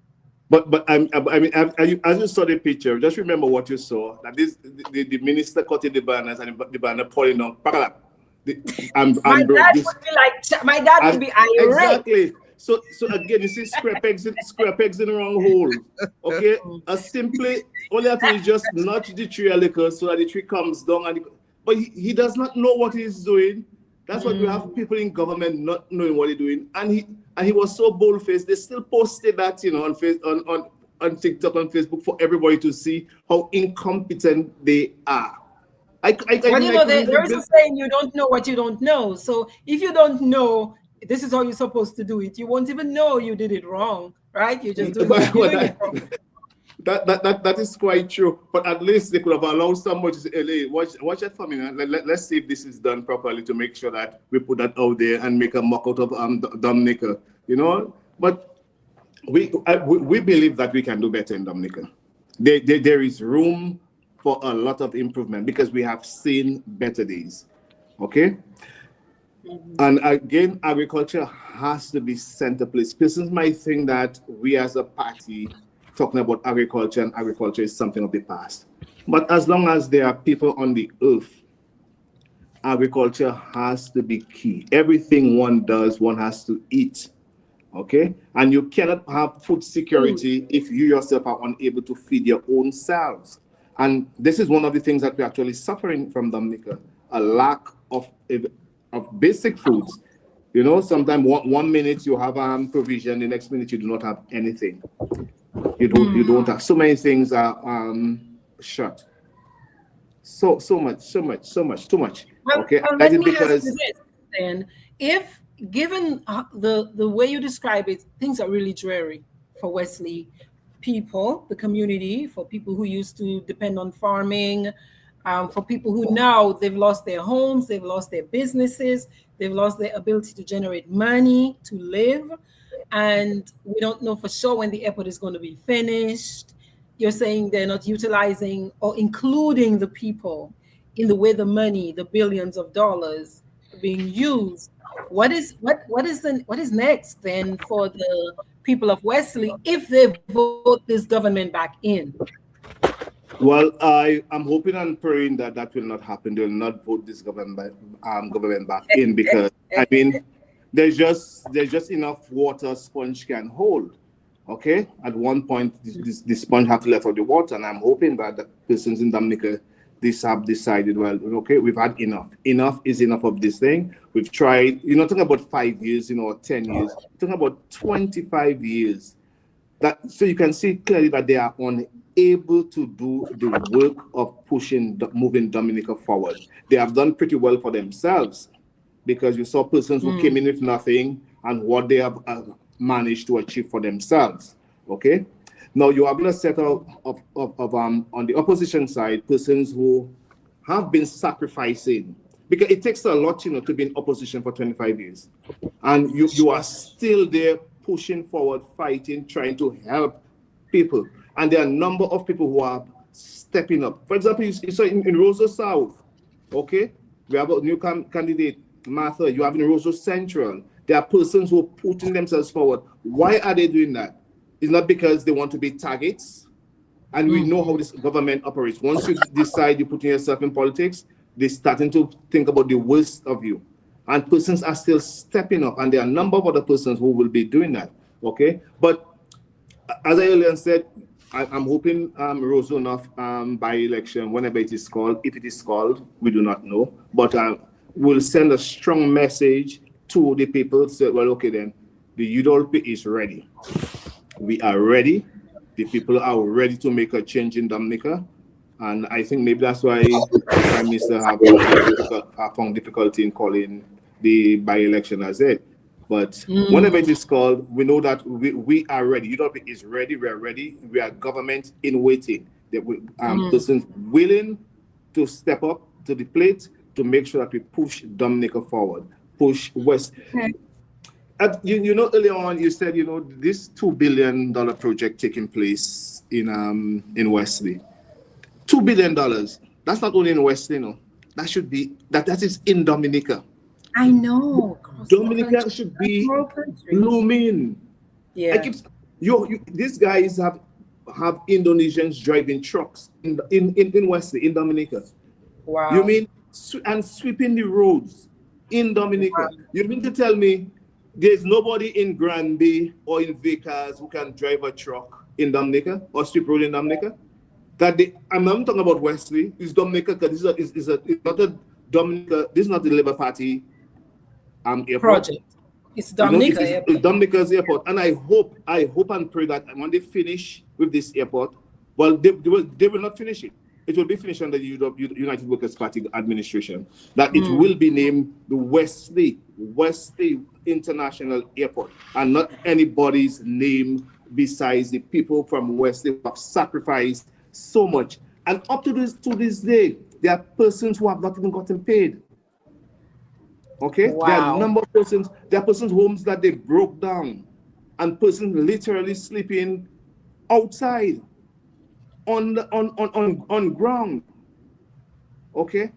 But I mean, as you saw the picture, just remember what you saw. That the minister cutting the banners and the banner pulling on. My dad would be irate. Exactly. So again, you see square pegs in the wrong hole. Okay, simply all you have to do is just nudge the tree a little so that the tree comes down. But he does not know what he's doing. That's why we have people in government not knowing what they're doing. And he was so bold-faced. They still posted that, on TikTok, on Facebook for everybody to see how incompetent they are. There's a saying, you don't know what you don't know. So if you don't know, this is how you're supposed to do it. You won't even know you did it wrong, right? You just doing it wrong. That is quite true, but at least they could have allowed somebody to say, "Hey, watch that for me. Let's see if this is done properly to make sure that we put that out there and make a mock out of Dominica." But we believe that we can do better in Dominica. There is room for a lot of improvement because we have seen better days. Okay. And again, agriculture has to be center place. Persons might think that we as a party talking about agriculture and agriculture is something of the past. But as long as there are people on the earth, agriculture has to be key. Everything one does, one has to eat. Okay? And you cannot have food security if you yourself are unable to feed your own selves. And this is one of the things that we're actually suffering from Dominica, a lack of basic foods. Sometimes one minute you have provision, the next minute you do not have anything. You don't have. So many things are shut. So much, too much. Well, okay, that is because then, if given the way you describe it, things are really dreary for Wesley people, the community, for people who used to depend on farming, for people who now they've lost their homes, they've lost their businesses, they've lost their ability to generate money to live. And we don't know for sure when the airport is going to be finished. You're saying they're not utilizing or including the people in the way the money, the billions of dollars are being used. What is next then for the people of Wesley if they vote this government back in? Well, I am hoping and praying that will not happen. They will not vote this government back in because I mean there's just enough water a sponge can hold. Okay, at one point the sponge have to let out the water, and I'm hoping that the persons in Dominica have decided, well, okay, we've had enough. Enough is enough of this thing. We've tried. You're not talking about 5 years, or 10 years. You're talking about 25 years. So you can see clearly that they are unable to do the work of moving Dominica forward. They have done pretty well for themselves because you saw persons who came in with nothing and what they have managed to achieve for themselves. Okay. Now you have a set of on the opposition side, persons who have been sacrificing, because it takes a lot, to be in opposition for 25 years. And you are still there pushing forward, fighting, trying to help people. And there are a number of people who are stepping up. For example, you saw in Roseau South, okay? We have a new candidate, Martha. You have in Roseau Central. There are persons who are putting themselves forward. Why are they doing that? It's not because they want to be targets. And we know how this government operates. Once you decide you're putting yourself in politics, they're starting to think about the worst of you. And persons are still stepping up. And there are a number of other persons who will be doing that. Okay? But as I earlier said, I'm hoping Roseau enough by-election, whenever it is called. If it is called, we do not know. But we'll send a strong message to the people. Say, well, okay then, the UDLP is ready. We are ready. The people are ready to make a change in Dominica. And I think maybe that's why the Prime Minister have found difficulty in calling the by-election as it. But whenever it is called, we know that we are ready. UDLP is ready. We are ready. We are government in waiting. That persons willing to step up to the plate to make sure that we push Dominica forward, push West. Okay. You know, earlier on you said, you know, this $2 billion project taking place in Wesley. $2 billion. That's not only in Wesley, no. That should be that is in Dominica. I know. Dominica should be blooming. Yeah. I keep these guys have Indonesians driving trucks in Wesley, in Dominica. Wow. You mean and sweeping the roads in Dominica? Wow. You mean to tell me there's nobody in Granby or in Vickers who can drive a truck in Dominica or sweep road in Dominica? I'm not talking about Wesley. It's Dominica because it's not a Dominica. This is not the Labour Party airport. Project. It's Dominica airport. It's Dominica's airport, and I hope and pray that when they finish with this airport, well, they will not finish it. It will be finished under the United Workers' Party administration. That it will be named the Wesley International Airport, and not anybody's name besides the people from Wesley who have sacrificed so much. And up to this day, there are persons who have not even gotten paid. Okay, wow. There are a number of persons. There are persons' homes that they broke down, and persons literally sleeping outside on ground. Okay,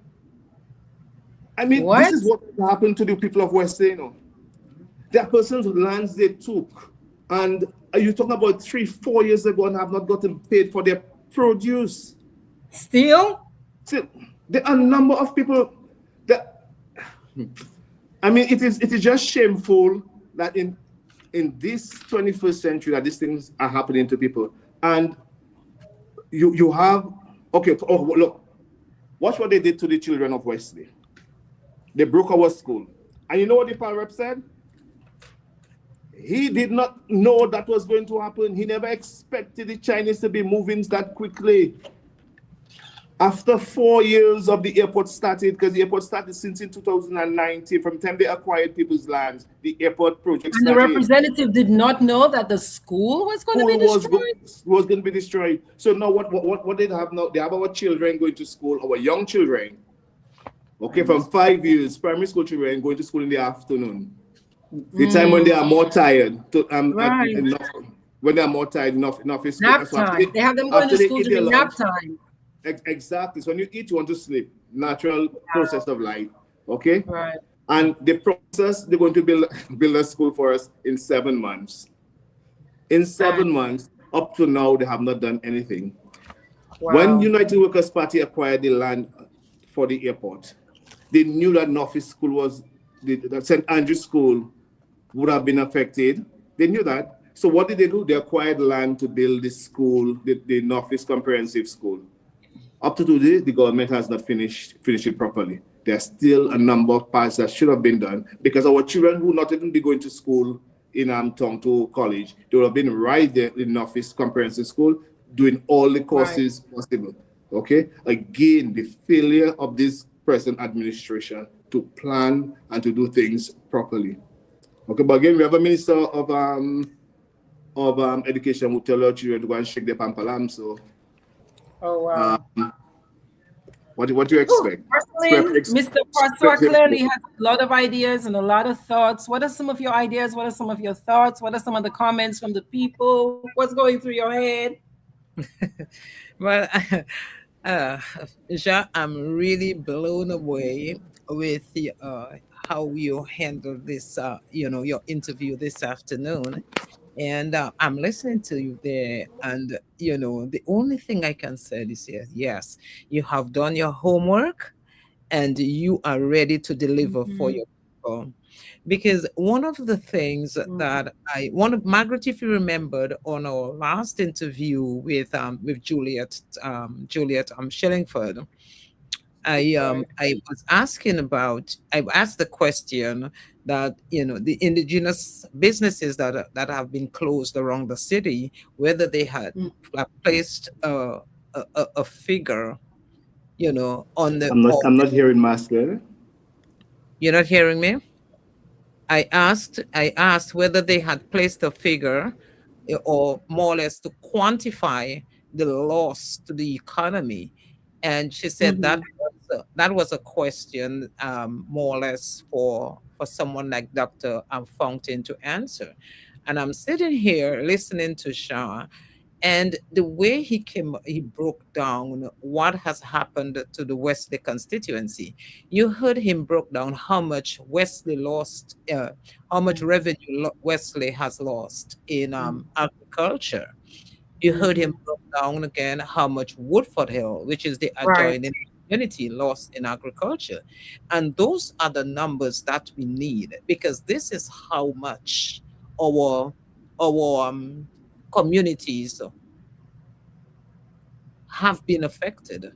I mean, this is what happened to the people of West End. There are persons' lands they took, and you talking about 3-4 years ago and have not gotten paid for their produce. Still, there are a number of people that. I mean, it is just shameful that in this 21st century that these things are happening to people. And you have look, watch what they did to the children of Wesley. They broke our school. And you know what the power rep said? He did not know that was going to happen. He never expected the Chinese to be moving that quickly. After 4 years of the airport started, because the airport started since in 2019, from the time they acquired people's lands, the airport project started. And the representative did not know that the school was going to be destroyed? Was going to be destroyed. So now what they have now, they have our children going to school, our young children, okay, from 5 years, primary school children going to school in the afternoon. The time when they are more tired. When they are more tired, enough is nap time. They have them going to school during nap time. Exactly. So when you eat, you want to sleep. Natural process of life. Okay? Right. And the process, they're going to build a school for us in 7 months. In 7 months, up to now, they have not done anything. Wow. When United Workers' Party acquired the land for the airport, they knew that Norfolk School was, the St. Andrew's School would have been affected. They knew that. So what did they do? They acquired land to build the school, the Norfolk Comprehensive School. Up to today, the government has not finished it properly. There are still a number of parts that should have been done because our children who not even be going to school in Toronto College, they would have been right there in Norfolk Comprehensive School doing all the courses possible. Okay? Again, the failure of this present administration to plan and to do things properly. Okay, but again, we have a minister of education who tell our children to go and shake their pampalam, so. Oh, wow. What do you expect? Mr. Francois clearly has a lot of ideas and a lot of thoughts. What are some of your ideas? What are some of your thoughts? What are some of the comments from the people? What's going through your head? Well, Jean, I'm really blown away with the, how you handled this, your interview this afternoon. And I'm listening to you there. And, the only thing I can say is yes, you have done your homework and you are ready to deliver for your people. Because one of the things that Margaret, if you remembered on our last interview with Juliet Shillingford, I asked the question that the indigenous businesses that have been closed around the city, whether they had placed a figure, on the. I'm not hearing Master. You're not hearing me? I asked whether they had placed a figure, or more or less to quantify the loss to the economy, and she said that was that was a question, more or less for someone like Dr. Fountain to answer. And I'm sitting here listening to Sean, and the way he broke down what has happened to the Wesley constituency. You heard him broke down how much Wesley lost, how much revenue Wesley has lost in agriculture. You heard him broke down again how much Woodford Hill, which is the Right. adjoining community, lost in agriculture. And those are the numbers that we need, because this is how much our communities have been affected,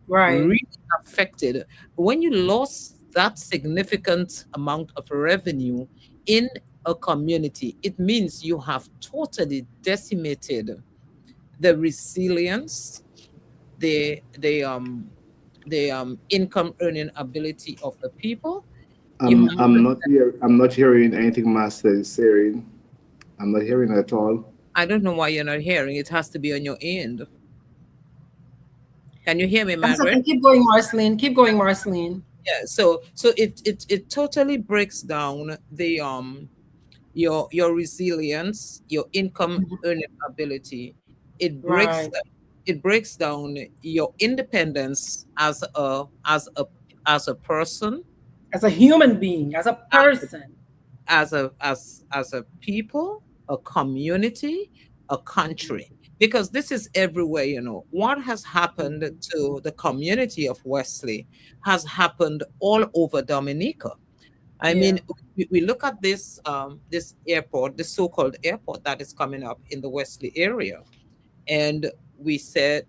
Right. really affected. When you lost that significant amount of revenue in a community, it means you have totally decimated the resilience, the income earning ability of the people. You I'm have, I'm not here. I'm not hearing anything Master is saying. I'm not hearing at all. I don't know why you're not hearing. It has to be on your end. Can you hear me, That's okay. Margaret? Keep going, Marceline. Keep going, Marceline. Yeah. So it totally breaks down the your resilience, your income earning ability. It breaks Right. down, it breaks down your independence as a person, As a human being, as a person. as a people, a community, a country. Because this is everywhere, what has happened to the community of Wesley has happened all over Dominica. I Yeah. mean, we look at this airport, this so-called airport that is coming up in the Wesley area, and we said,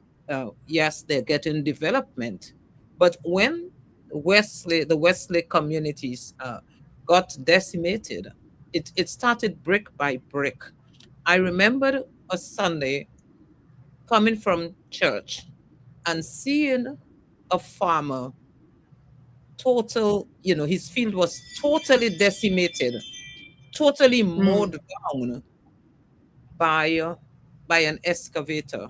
yes, they're getting development, but when the Wesley communities got decimated, it started brick by brick. I remember a Sunday coming from church and seeing a farmer his field was totally decimated, totally Mm. mowed down by by an excavator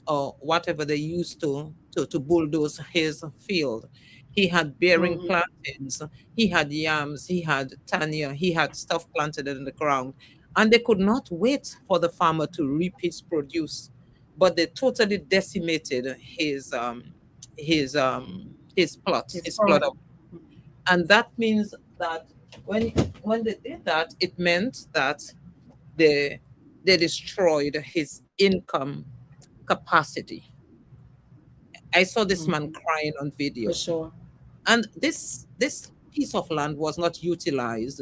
or whatever they used to bulldoze his field. He had bearing Mhm. plantains, he had yams, he had tanya, he had stuff planted in the ground, and they could not wait for the farmer to reap his produce, but they totally decimated His his plot of, farm. and that means that when when they did that, it meant that they they destroyed his income capacity. I saw this man Mhm. crying on For video. sure. And this piece of land was not utilized,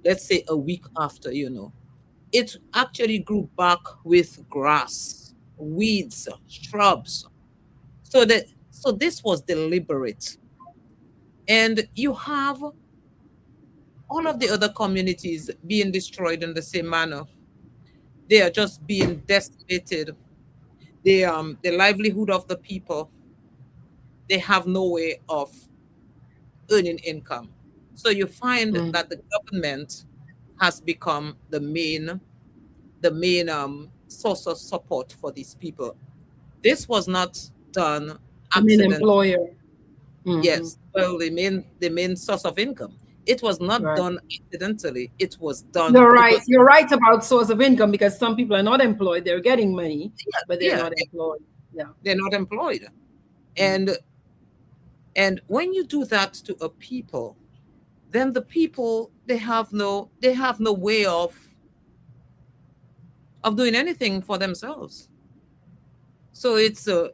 let's say a week after, It actually grew back with grass, weeds, shrubs. So this was deliberate. And you have all of the other communities being destroyed in the same manner. They are just being decimated. The livelihood of the people, they have no way of earning income. So you find Mm. that the government has become the main source of support for these people. This was not done The main accident. employer. Hmm. Yes, well, the main source of income. It was not Right. done accidentally. It was done. You're It right. was You're right about source of income because some people are not employed. They're getting money, yeah, but they're yeah. not employed. Yeah. They're not employed, Mm. and when you do that to a people, then the people they have no way of doing anything for themselves. So it's a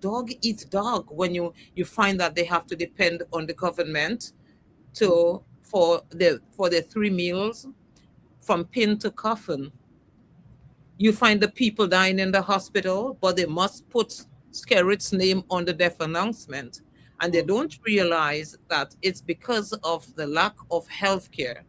dog eat dog when you find that they have to depend on the government to for their 3 meals from pin to coffin. You find the people dying in the hospital, but they must put Skerritt's name on the death announcement. And they don't realize that it's because of the lack of health care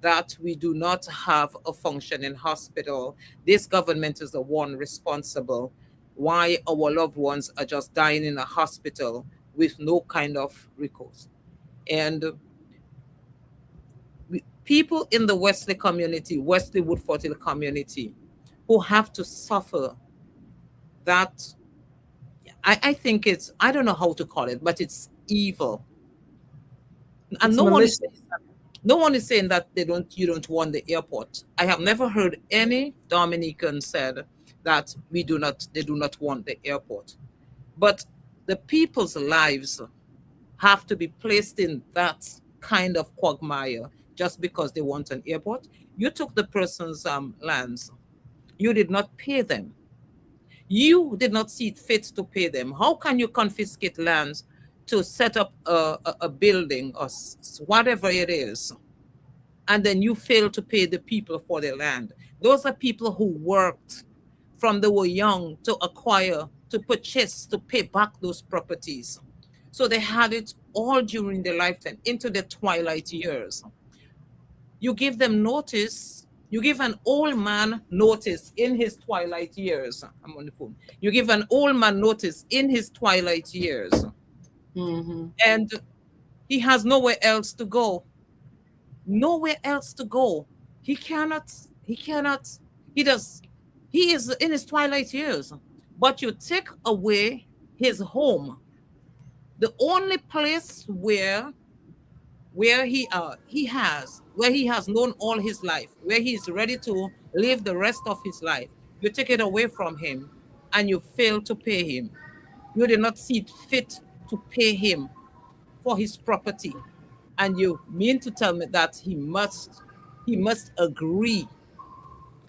that we do not have a functioning hospital. This government is the one responsible why our loved ones are just dying in a hospital with no kind of recourse. And people in the Wesley community, Wesley Woodford community, who have to suffer that I think it's, I don't know how to call it, but it's evil. And It's malicious. no one is saying that you don't want the airport. I have never heard any Dominican said that they do not want the airport. But the people's lives have to be placed in that kind of quagmire just because they want an airport. You took the person's lands. You did not pay them. You did not see it fit to pay them. How can you confiscate lands to set up a building or whatever it is, and then you fail to pay the people for their land? Those are people who worked from they were young to acquire, to purchase, to pay back those properties. So they had it all during their lifetime into the twilight years. You give them notice. You give an old man notice in his twilight years. I'm on the phone. You give an old man notice in his twilight years, and he has nowhere else to go. Nowhere else to go. He cannot. He cannot. He does. He is in his twilight years. But you take away his home, the only place where he has known all his life, where he is ready to live the rest of his life. You take it away from him and you fail to pay him. You did not see it fit to pay him for his property. And you mean to tell me that he must agree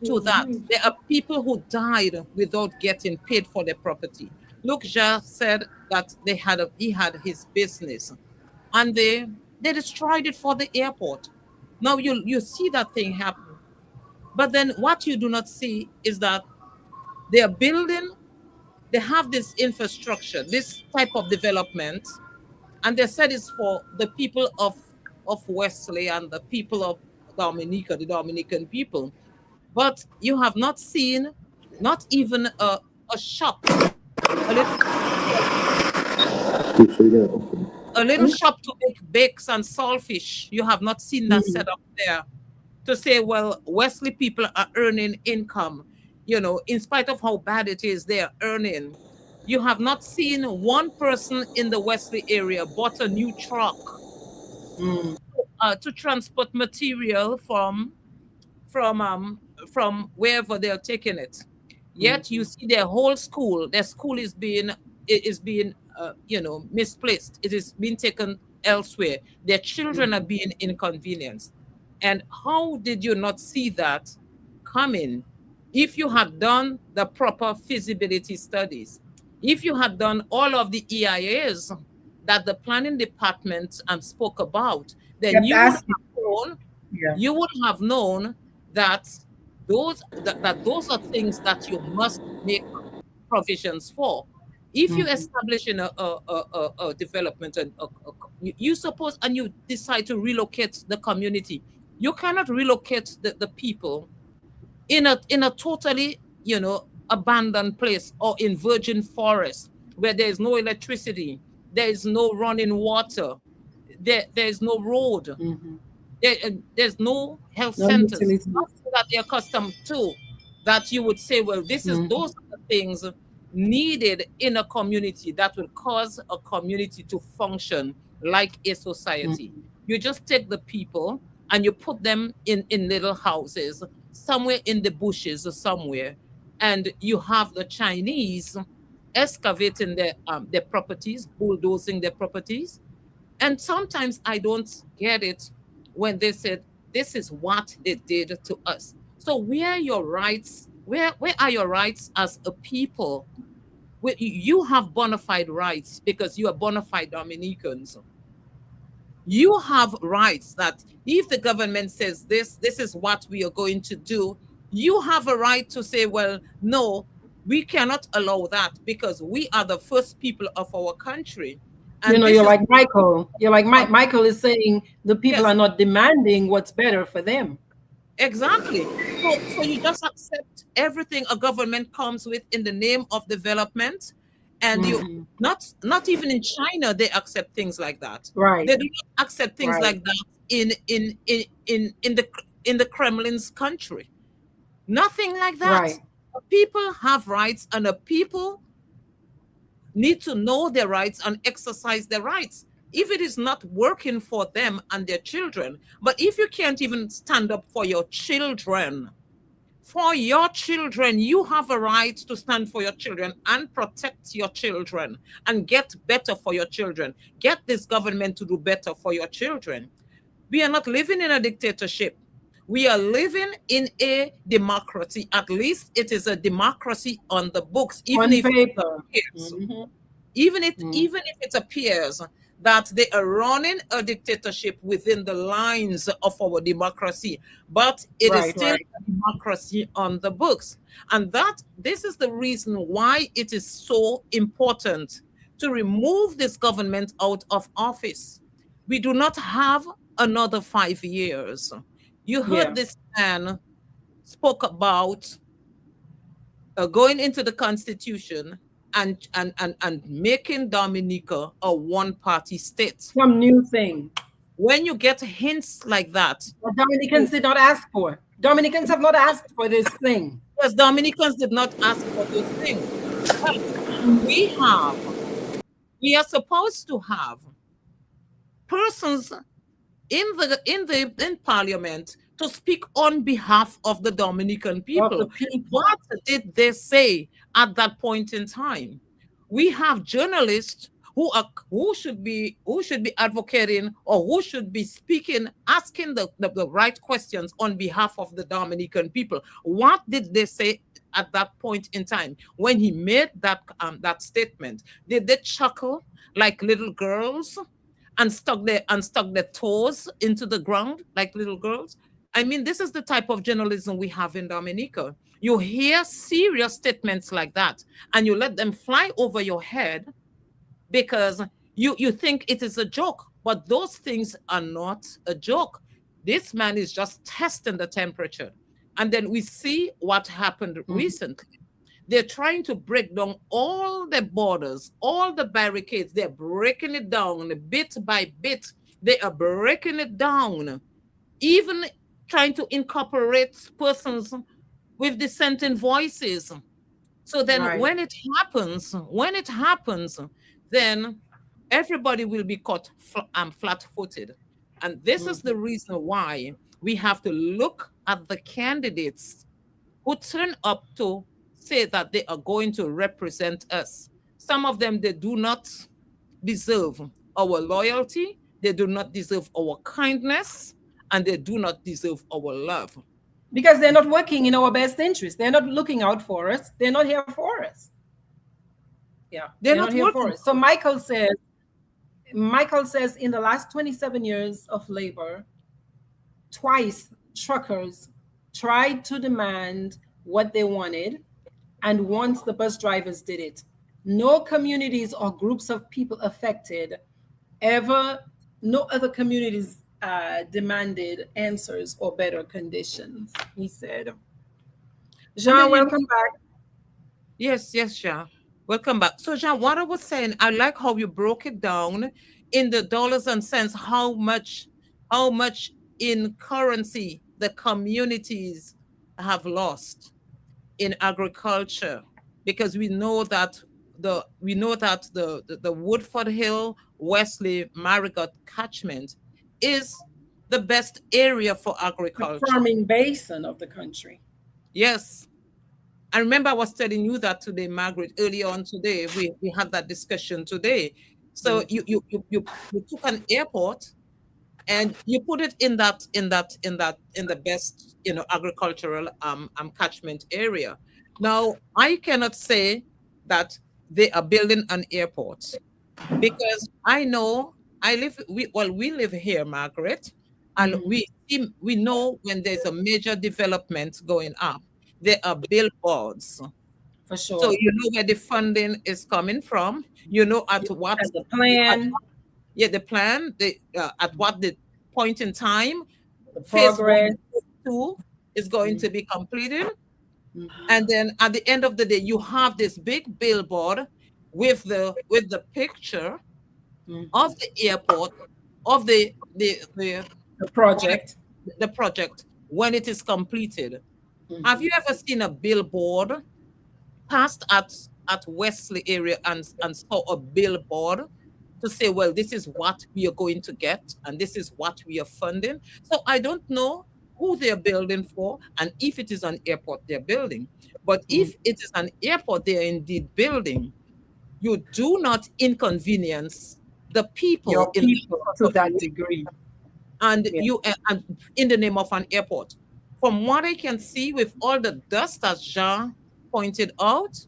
to that? There are people who died without getting paid for their property. Luke just said that he had his business, and they destroyed it for the airport. Now you see that thing happen, but then what you do not see is that they are building, they have this infrastructure, this type of development, and they said it's for the people of Wesley and the people of Dominica, the Dominican people. But you have not seen, not even a shop, a little a little shop to make bakes and saltfish. You have not seen that set up there to say, well, Wesley people are earning income. In spite of how bad it is, they are earning. You have not seen one person in the Wesley area bought a new truck to transport material from wherever they're taking it. Yet you see their school is being misplaced. It is being taken elsewhere. Their children are being inconvenienced. And how did you not see that coming? If you had done the proper feasibility studies, if you had done all of the EIAs that the planning department spoke about, then you would have known that those are things that you must make provisions for. If you establish in a development and you suppose and you decide to relocate the community, you cannot relocate the people in a totally abandoned place or in virgin forest where there is no electricity, there is no running water, there is no road, there's no health centers, nothing that they're accustomed to, that you would say, well, those are the things needed in a community that will cause a community to function like a society. You just take the people and you put them in little houses somewhere in the bushes or somewhere, and you have the Chinese excavating their properties, bulldozing their properties. And sometimes I don't get it when they said this is what they did to us. So where are your rights? Where are your rights as a people? You have bona fide rights because you are bona fide Dominicans. You have rights that if the government says this is what we are going to do, you have a right to say, well, no, we cannot allow that because we are the first people of our country. And you're like Michael. You're like Michael is saying the people are not demanding what's better for them. Exactly. So you just accept everything a government comes with in the name of development, and you not even in China they accept things like that. Right. They do not accept things like that in the Kremlin's country. Nothing like that. Right. People have rights, and the people need to know their rights and exercise their rights. If it is not working for them and their children, but if you can't even stand up for your children, you have a right to stand for your children and protect your children and get better for your children. Get this government to do better for your children. We are not living in a dictatorship. We are living in a democracy. At least it is a democracy on the books, On paper. even if it appears that they are running a dictatorship within the lines of our democracy, but it is still a democracy on the books. And this is the reason why it is so important to remove this government out of office. We do not have another 5 years. You heard this man spoke about going into the Constitution and making Dominica a one-party state. Some new thing. When you get hints like that, what Dominicans did not ask for. Dominicans have not asked for this thing. Yes, Dominicans did not ask for this thing. But we are supposed to have persons in Parliament to speak on behalf of the Dominican people. What did they say at that point in time? We have journalists who should be advocating, or who should be speaking, asking the right questions on behalf of the Dominican people. What did they say at that point in time when he made that statement? Did they chuckle like little girls and stuck their toes into the ground like little girls? I mean, this is the type of journalism we have in Dominica. You hear serious statements like that, and you let them fly over your head because you think it is a joke, but those things are not a joke. This man is just testing the temperature. And then we see what happened recently. They're trying to break down all the borders, all the barricades. They're breaking it down bit by bit. They are breaking it down, even trying to incorporate persons with dissenting voices. So then when it happens, then everybody will be caught flat-footed. And this is the reason why we have to look at the candidates who turn up to say that they are going to represent us. Some of them, they do not deserve our loyalty, they do not deserve our kindness, and they do not deserve our love. Because they're not working in our best interest. They're not looking out for us. They're not here for us. Yeah, they're not here for us. So Michael says, in the last 27 years of labor, twice truckers tried to demand what they wanted, and once the bus drivers did it. No communities or groups of people affected no other communities demanded answers or better conditions, he said. Jean, welcome back. Yes, Jean. Welcome back. So, Jean, what I was saying, I like how you broke it down in the dollars and cents, how much in currency the communities have lost in agriculture, because we know that the Woodford Hill, Wesley, Marigot catchment is the best area for agriculture. The farming basin of the country. Yes. I remember I was telling you that today, Margaret, earlier on today, we had that discussion today. So you took an airport and you put it in the best, agricultural catchment area. Now, I cannot say that they are building an airport, because I know we live here, Margaret, and we know when there's a major development going up, there are billboards. For sure. So you know where the funding is coming from. You know at what the plan. The plan. At what the point in time, the progress. Phase 2 is going to be completed, and then at the end of the day, you have this big billboard with the picture of the airport, of the project. The project when it is completed. Have you ever seen a billboard passed at at Wesley area and saw a billboard to say, well, this is what we are going to get and this is what we are funding. So I don't know who they're building for and if it is an airport they're building. But if it is an airport they're indeed building, you do not inconvenience the people Your in the people front to of that you, degree. and Yeah. you and in the name of an airport. From what I can see, with all the dust, as Jean pointed out,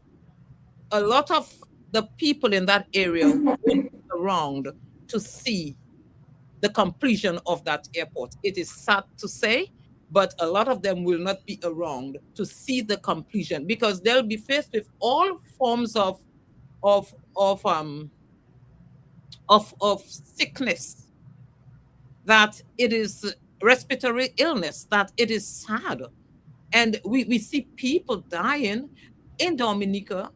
a lot of the people in that area won't be around to see the completion of that airport. It is sad to say, but a lot of them will not be around to see the completion because they'll be faced with all forms of of um of sickness, that it is respiratory illness, that it is sad. And we see people dying in Dominica,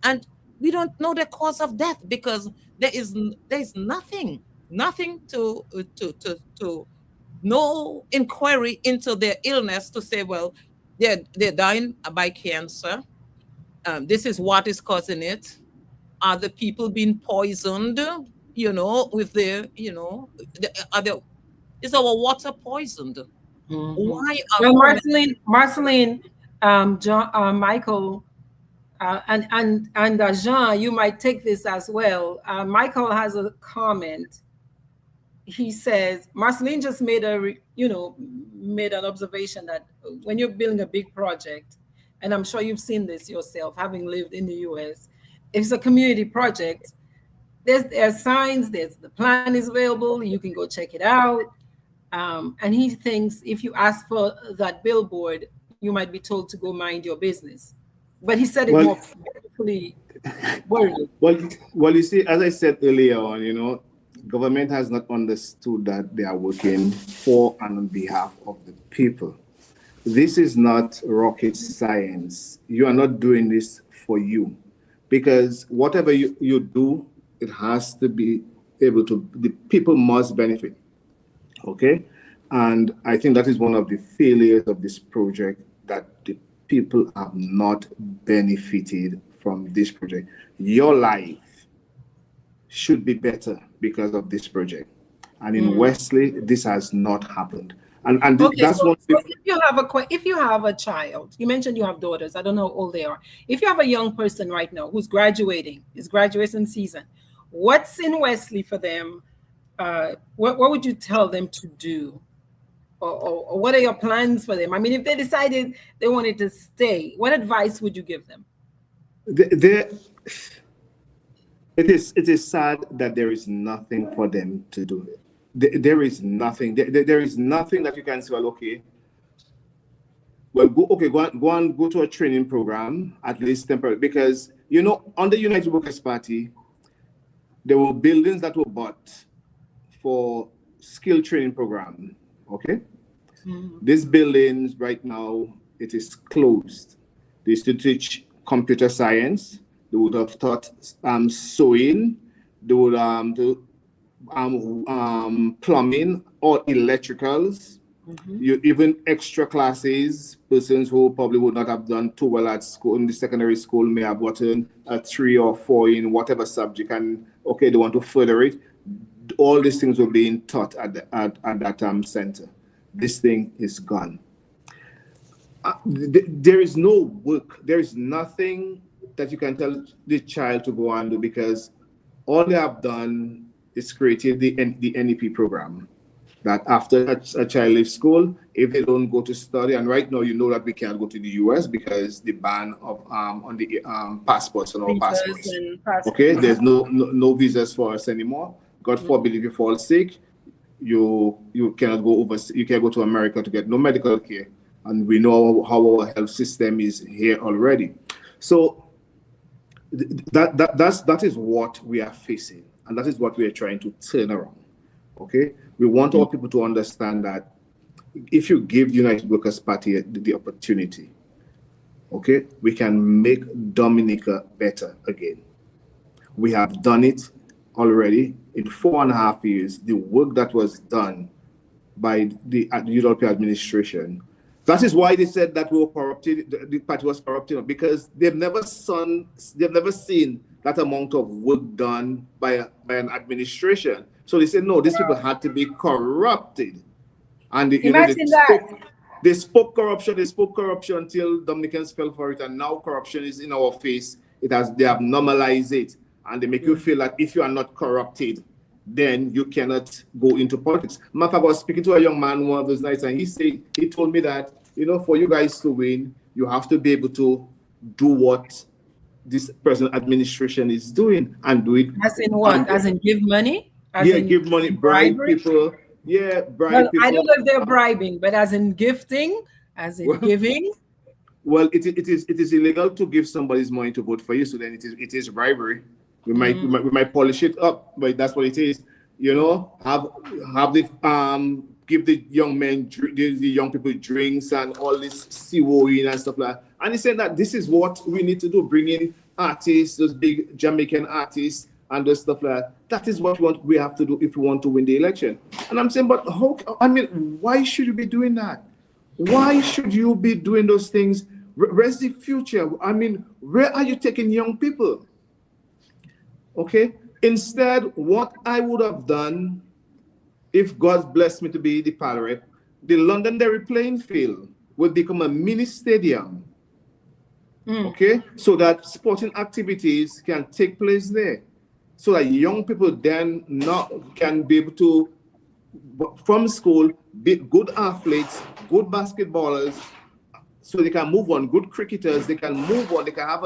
and we don't know the cause of death because there is nothing to no inquiry into their illness to say, well, they're dying by cancer. This is what is causing it. Are the people being poisoned? With are the is our water poisoned? Mhm. Why are Well, so many? Marceline, John, Michael, and Jean, you might take this as well. Michael has a comment. He says Marceline just made an observation that when you're building a big project, and I'm sure you've seen this yourself, having lived in the U.S., if it's a community project, there's signs, there's the plan is available, you can go check it out. And he thinks if you ask for that billboard, you might be told to go mind your business. But he said it Well, more beautifully worded. well, you see, as I said earlier on, government has not understood that they are working for and on behalf of the people. This is not rocket science. You are not doing this for you, because whatever you do, it has to be able to, the people must benefit. Okay. And I think that is one of the failures of this project, that the people have not benefited from this project. Your life should be better because of this project. And in Wesley, this has not happened. And Okay, that's one so thing. if you have a child, you mentioned you have daughters. I don't know how old they are. If you have a young person right now who's graduating, it's graduation season, what's in Wesley for them? What would you tell them to do? Or what are your plans for them? I mean, if they decided they wanted to stay, what advice would you give them? There, it is sad that there is nothing for them to do. There is nothing. There is nothing that you can say, well, okay, well, go to a training program, at least temporary, because on the United Workers' Party, there were buildings that were bought for skill training program. Okay, these buildings right now, it is closed. They used to teach computer science. They would have taught sewing. They would do plumbing or electricals. You even extra classes. Persons who probably would not have done too well at school in the secondary school may have gotten a 3 or 4 in whatever subject, and okay, they want to further it. All these things were being taught at that center. This thing is gone. There is no work. There is nothing that you can tell the child to go and do, because all they have done is created the NEP program. That after a child leaves school, if they don't go to study, and right now that we can't go to the US because the ban of on the passports and all passports. Okay, there's no visas for us anymore. God forbid if you fall sick, you cannot go you can't go to America to get no medical care, and we know how our health system is here already. So that is what we are facing, and that is what we are trying to turn around. Okay, we want our people to understand that if you give United Workers' Party the opportunity, okay, we can make Dominica better again. We have done it already in 4.5 years. The work that was done by the European administration That is why they said that we were corrupted. The party was corrupted because they've never seen that amount of work done by an administration. So they said no, these people had to be corrupted, and Imagine that. They spoke corruption. They spoke corruption until Dominicans fell for it, and now corruption is in our face. They have normalized it, and they make you feel like if you are not corrupted, then you cannot go into politics. Matter, I was speaking to a young man one of those nights, and he told me that, for you guys to win, you have to be able to do what this present administration is doing and do it. As in what? As in give money? Give money, bribe people. Yeah, bribe people. I don't know if they're bribing, but as in gifting, as in giving. Well, it is illegal to give somebody's money to vote for you, so then it is bribery. We might polish it up, but that's what it is. Have the give the young men, the young people drinks and all this COE and stuff like that. And he said that this is what we need to do: bring in artists, those big Jamaican artists and those stuff like that. That is what we have to do if we want to win the election. And I'm saying, but why should you be doing that? Why should you be doing those things? Where's the future? Where are you taking young people? Okay. Instead, what I would have done, if God blessed me to be the pilot, the Londonderry playing field would become a mini stadium. Okay, so that sporting activities can take place there, so that young people then can be able to, from school, be good athletes, good basketballers, so they can move on, good cricketers, they can move on, they can have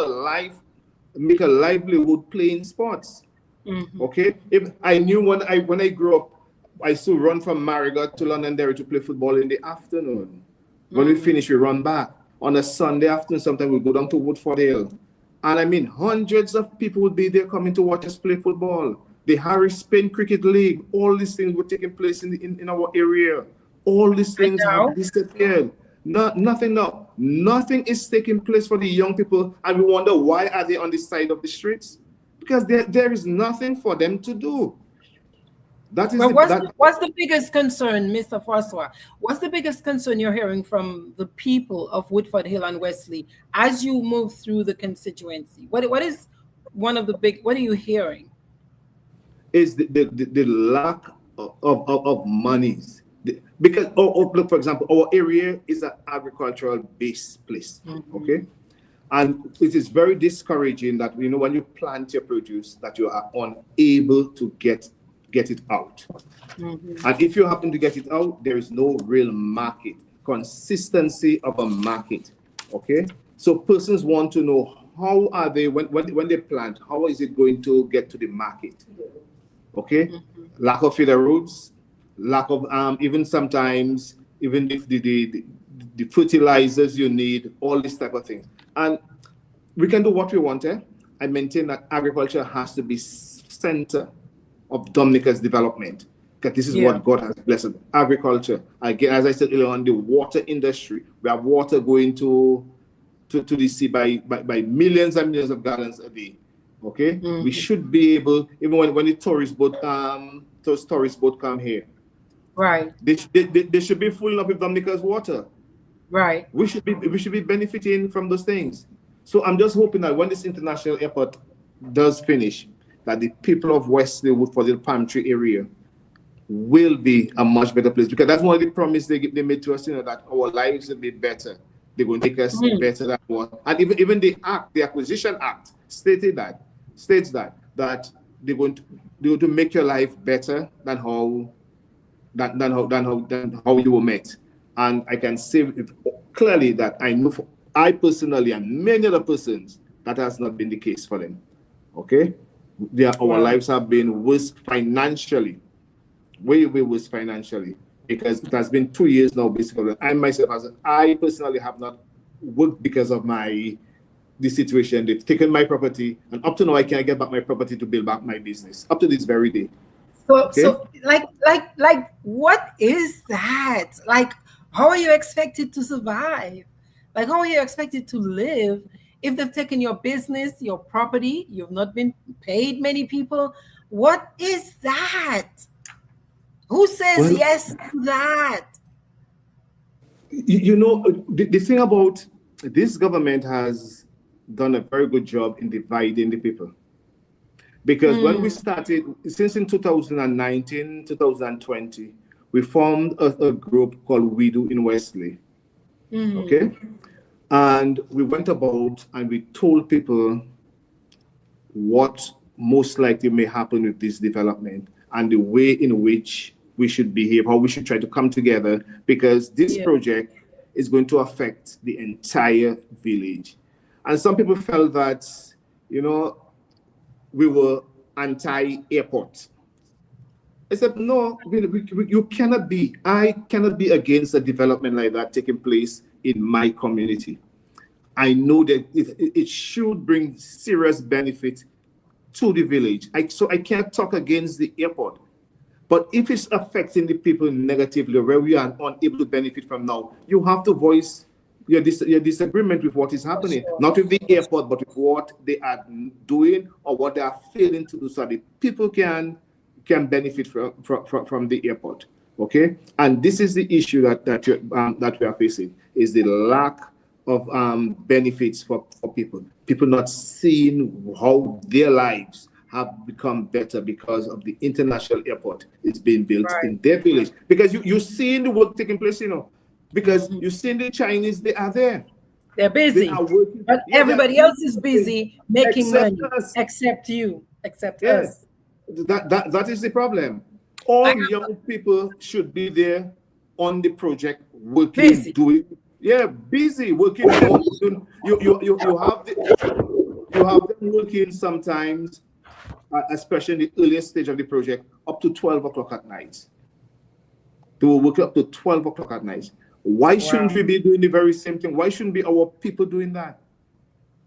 make a livelihood playing sports. Okay, if I knew when I grew up, I used to run from Marigot to Londonderry to play football in the afternoon. When we finish, we run back. On a Sunday afternoon, sometimes we go down to Woodford Hill. And hundreds of people would be there coming to watch us play football. The Harry Spain Cricket League, all these things were taking place in our area. All these things have disappeared. Nothing now. Nothing is taking place for the young people. And we wonder, why are they on the side of the streets? Because there is nothing for them to do. What's the biggest concern, Mr. François? What's the biggest concern you're hearing from the people of Woodford Hill and Wesley as you move through the constituency? What is one of the what are you hearing? Is the lack of monies. Because, look, for example, our area is an agricultural based place, okay? And it is very discouraging that, when you plant your produce, that you are unable to get it out. And if you happen to get it out, there is no real market, consistency of a market, okay? So persons want to know, how are they, when they plant, how is it going to get to the market, okay? Lack of feeder roads, lack of, even sometimes, even if the fertilizers you need, all these type of things. And we can do what we want, I maintain that agriculture has to be center of Dominica's development, because this is what God has blessed. Agriculture, again, as I said earlier on, the water industry. We have water going to the sea by millions and millions of gallons a day. Okay, we should be able, even when the tourist boat come here, right? They should be filling up with Dominica's water. Right. We should be benefiting from those things. So I'm just hoping that when this international airport does finish, that the people of Wesley, for the Palm Tree area, will be a much better place, because that's one of the promises they made to us, that our lives will be better. They're going to make us better than what. And even the Acquisition Act states that they're going to make your life better than how you were met. And I can say clearly that I personally and many other persons, that has not been the case for them. Okay. Our lives have been worse financially, way worse financially, because it has been 2 years now, basically. I personally have not worked because of the situation. They've taken my property, and up to now I can't get back my property to build back my business, up to this very day. So like what is that? Like, how are you expected to survive? Like, how are you expected to live if they've taken your business, your property, you've not been paid many people? What is that? Who says yes to that? The thing about this government has done a very good job in dividing the people. Because when we started, since in 2019, 2020, we formed a group called We Do in Wesley. Okay? And we went about and we told people what most likely may happen with this development and the way in which we should behave, how we should try to come together, because this project is going to affect the entire village. And some people felt that, we were anti-airport. I said, no, you cannot be. I cannot be against a development like that taking place in my community. I know that it should bring serious benefit to the village. So I can't talk against the airport. But if it's affecting the people negatively, where we are unable to benefit from now, you have to voice your disagreement with what is happening, not with the airport, but with what they are doing or what they are failing to do, so that people can benefit from the airport. Okay, and this is the issue that we are facing, is the lack of benefits for people. People not seeing how their lives have become better because of the international airport is being built in their village. Because you're seeing the work taking place, because you're seeing the Chinese, they are there. They're busy. They are working. But everybody else is busy making money, except you, except us. That is the problem. All young people should be there on the project, working, busy. Busy working. You have them working sometimes, especially in the earliest stage of the project, up to 12 o'clock at night. They will work up to 12 o'clock at night. Why shouldn't we be doing the very same thing? Why shouldn't be our people doing that?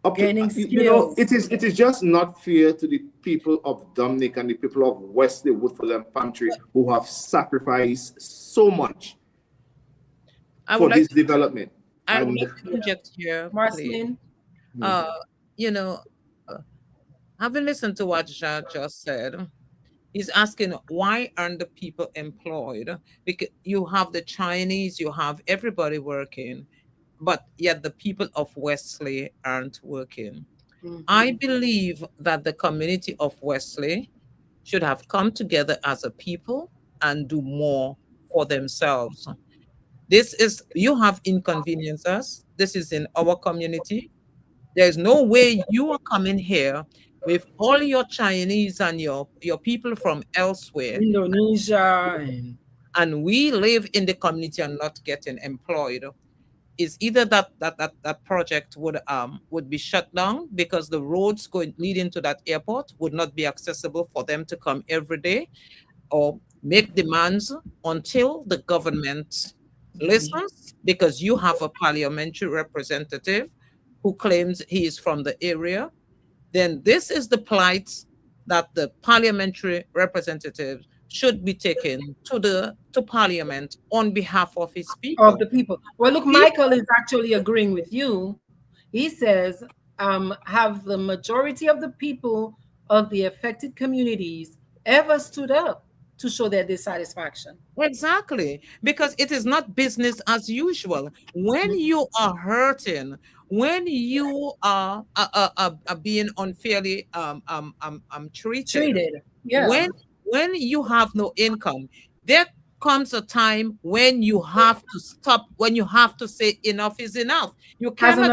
It is just not fair to the people of Dominica and the people of Wesley Woodford Pantry, who have sacrificed so much for this development. I would like to interject here, Marcelline. Having listened to what Jean just said, he's asking, why aren't the people employed? Because you have the Chinese, you have everybody working, but yet the people of Wesley aren't working. I believe that the community of Wesley should have come together as a people and do more for themselves. You have inconvenienced us. This is in our community. There's no way you are coming here with all your Chinese and your people from elsewhere, Indonesia, and we live in the community and not getting employed. Is either that project would be shut down because the roads leading to that airport would not be accessible for them to come every day, or make demands until the government listens, because you have a parliamentary representative who claims he is from the area. Then this is the plight that the parliamentary representative should be taken to Parliament on behalf of his people. Of the people. Well, look, Michael is actually agreeing with you. He says, have the majority of the people of the affected communities ever stood up to show their dissatisfaction? Exactly, because it is not business as usual. When you are hurting, when you are being unfairly treated, when you have no income, there comes a time when you have to stop, when you have to say enough is enough. You cannot,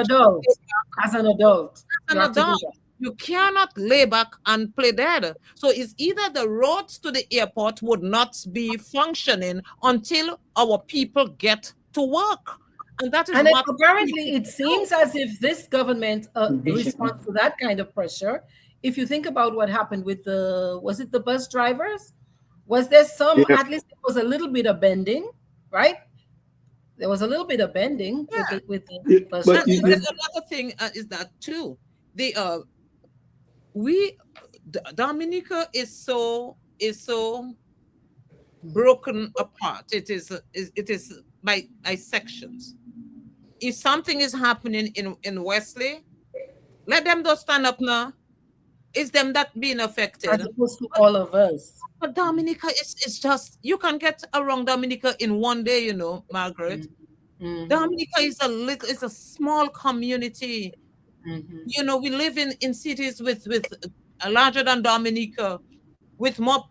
as an adult, you cannot lay back and play dead. So it's either the roads to the airport would not be functioning until our people get to work. And that is what apparently it seems as if this government responds to that kind of pressure. If you think about what happened with was it the bus drivers? Was there at least it was a little bit of bending, right? There was a little bit of bending with the bus drivers. Another thing is that too, Dominica is so broken apart. It is by sections. If something is happening in Wesley, let them just stand up now. It's them that being affected. As opposed to all of us. But Dominica, it's just, you can get around Dominica in one day, Margaret. Dominica is it's a small community. We live in cities with larger than Dominica, with more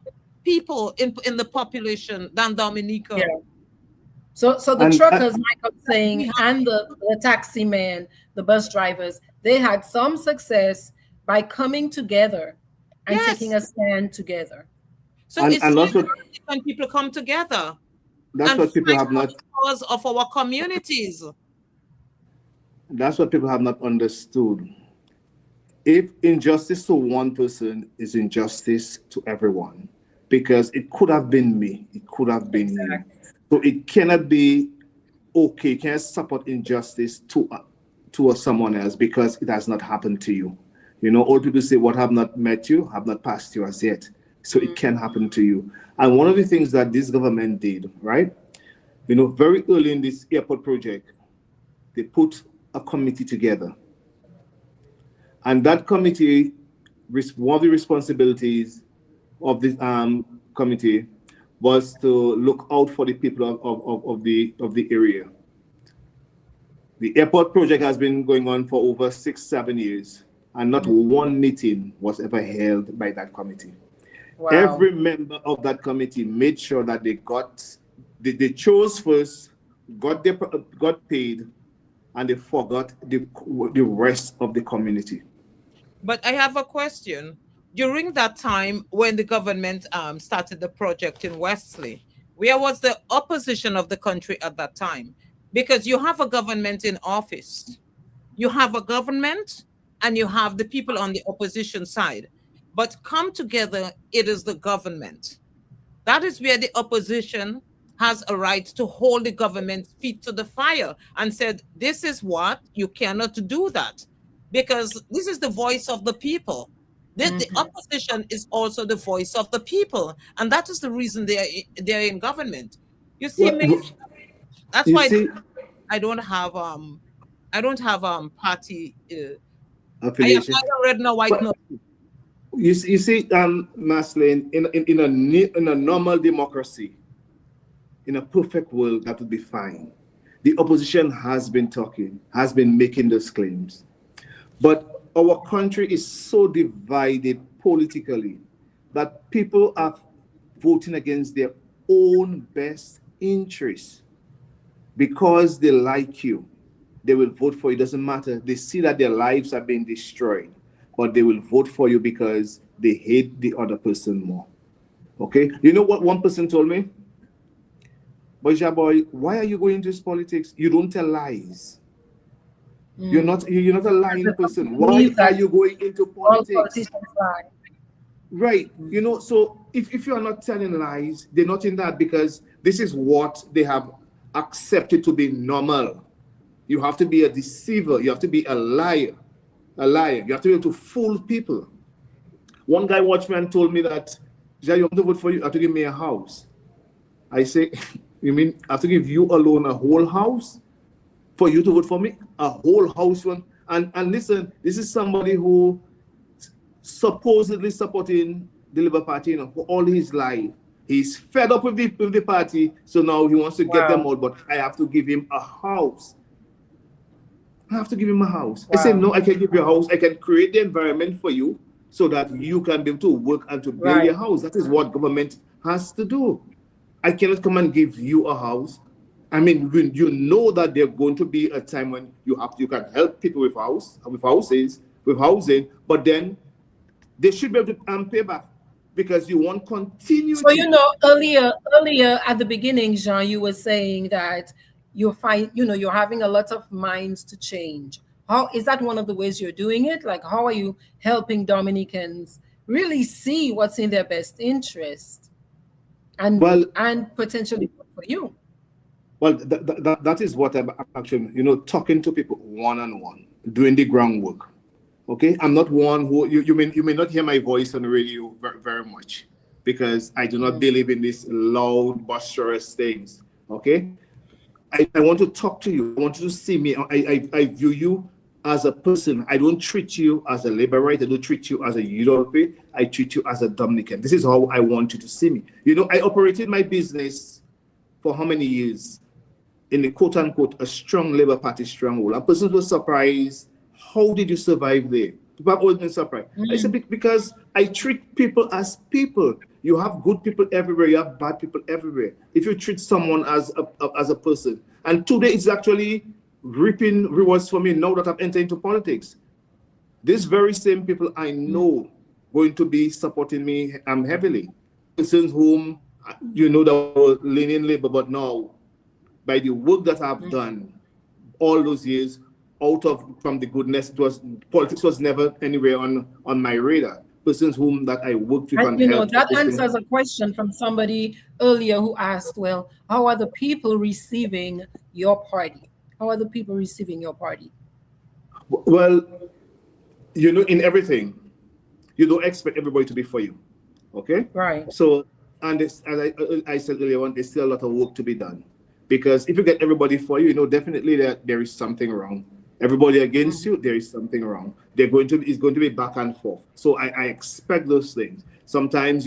people in the population than Dominica. Yeah. So the truckers, Michael saying, and the taxi man, the bus drivers, they had some success by coming together and taking a stand together. So it's when people come together. That's what people have not. Because of our communities. That's what people have not understood. If injustice to one person is injustice to everyone, because it could have been me, it could have been you. So it cannot be okay. You can't support injustice to someone else because it has not happened to you. Old people say, what have not met you, have not passed you as yet. So it can happen to you. And one of the things that this government did, right? Very early in this airport project, they put a committee together. And that committee, one of the responsibilities of this committee was to look out for the people of the area. The airport project has been going on for over 6-7 years, and not one meeting was ever held by that committee. Wow. Every member of that committee made sure that they chose first, got paid, and they forgot the rest of the community. But I have a question. During that time when the government started the project in Wesley, where was the opposition of the country at that time? Because you have a government in office. You have a government and you have the people on the opposition side. But come together, it is the government. That is where the opposition has a right to hold the government's feet to the fire and said, this is what, you cannot do that. Because this is the voice of the people. The opposition is also the voice of the people. And that is the reason they're in government. You see, that's why I don't have party affiliation. I am red no white no. You see, Marcelline, in a normal democracy, in a perfect world, that would be fine. The opposition has been talking, has been making those claims. But our country is so divided politically that people are voting against their own best interests. Because they like you, they will vote for you. It doesn't matter. They see that their lives are being destroyed, but they will vote for you because they hate the other person more. Okay? You know what one person told me? But boy, why are you going into this politics? You don't tell lies. You're not a lying person. Why are you going into politics? Right. So if you are not telling lies, they're not in that because this is what they have accepted to be normal. You have to be a deceiver. You have to be a liar. You have to be able to fool people. One guy watched me and told me that, Jean, you want to vote for you? I have to give me a house. I say, you mean I have to give you alone a whole house for you to vote for me? A whole house one? And listen, this is somebody who supposedly supporting the Labour Party for all his life. He's fed up with the party, so now he wants to get them out, but I have to give him a house. I have to give him a house. I say, no, I can give you a house. I can create the environment for you so that you can be able to work and to build your house. That is what government has to do. I cannot come and give you a house. I mean, when you know that there's going to be a time when you can help people with housing, but then they should be able to pay back. Because you want continuity. So earlier at the beginning, Jean, you were saying that you're having a lot of minds to change. How is that one of the ways you're doing it? Like, how are you helping Dominicans really see what's in their best interest and potentially for you? Well, that is what I'm actually, talking to people one-on-one, doing the groundwork. Okay, I'm not one who you may not hear my voice on the radio very, very much because I do not believe in these loud, boisterous things. Okay, I want to talk to you. I want you to see me. I view you as a person. I don't treat you as a Labourite. I don't treat you as a European. I treat you as a Dominican. This is how I want you to see me. I operated my business for how many years? in the quote unquote a strong Labour Party stronghold. And persons were surprised, how did you survive there? People have always been surprised. I said, because I treat people as people. You have good people everywhere, you have bad people everywhere. If you treat someone as a person. And today it's actually reaping rewards for me now that I've entered into politics. These very same people I know going to be supporting me heavily. Persons whom, that were leaning Labour, but now, by the work that I've done all those years, from the goodness, politics was never anywhere on my radar. Persons whom that I worked with and helped. That answers a question from somebody earlier who asked, well, how are the people receiving your party? How are the people receiving your party? Well, in everything, you don't expect everybody to be for you. Okay? Right. So, and as I said earlier on, there's still a lot of work to be done. Because if you get everybody for you, definitely there is something wrong. Everybody against you, there is something wrong. It's going to be back and forth. So I expect those things. Sometimes,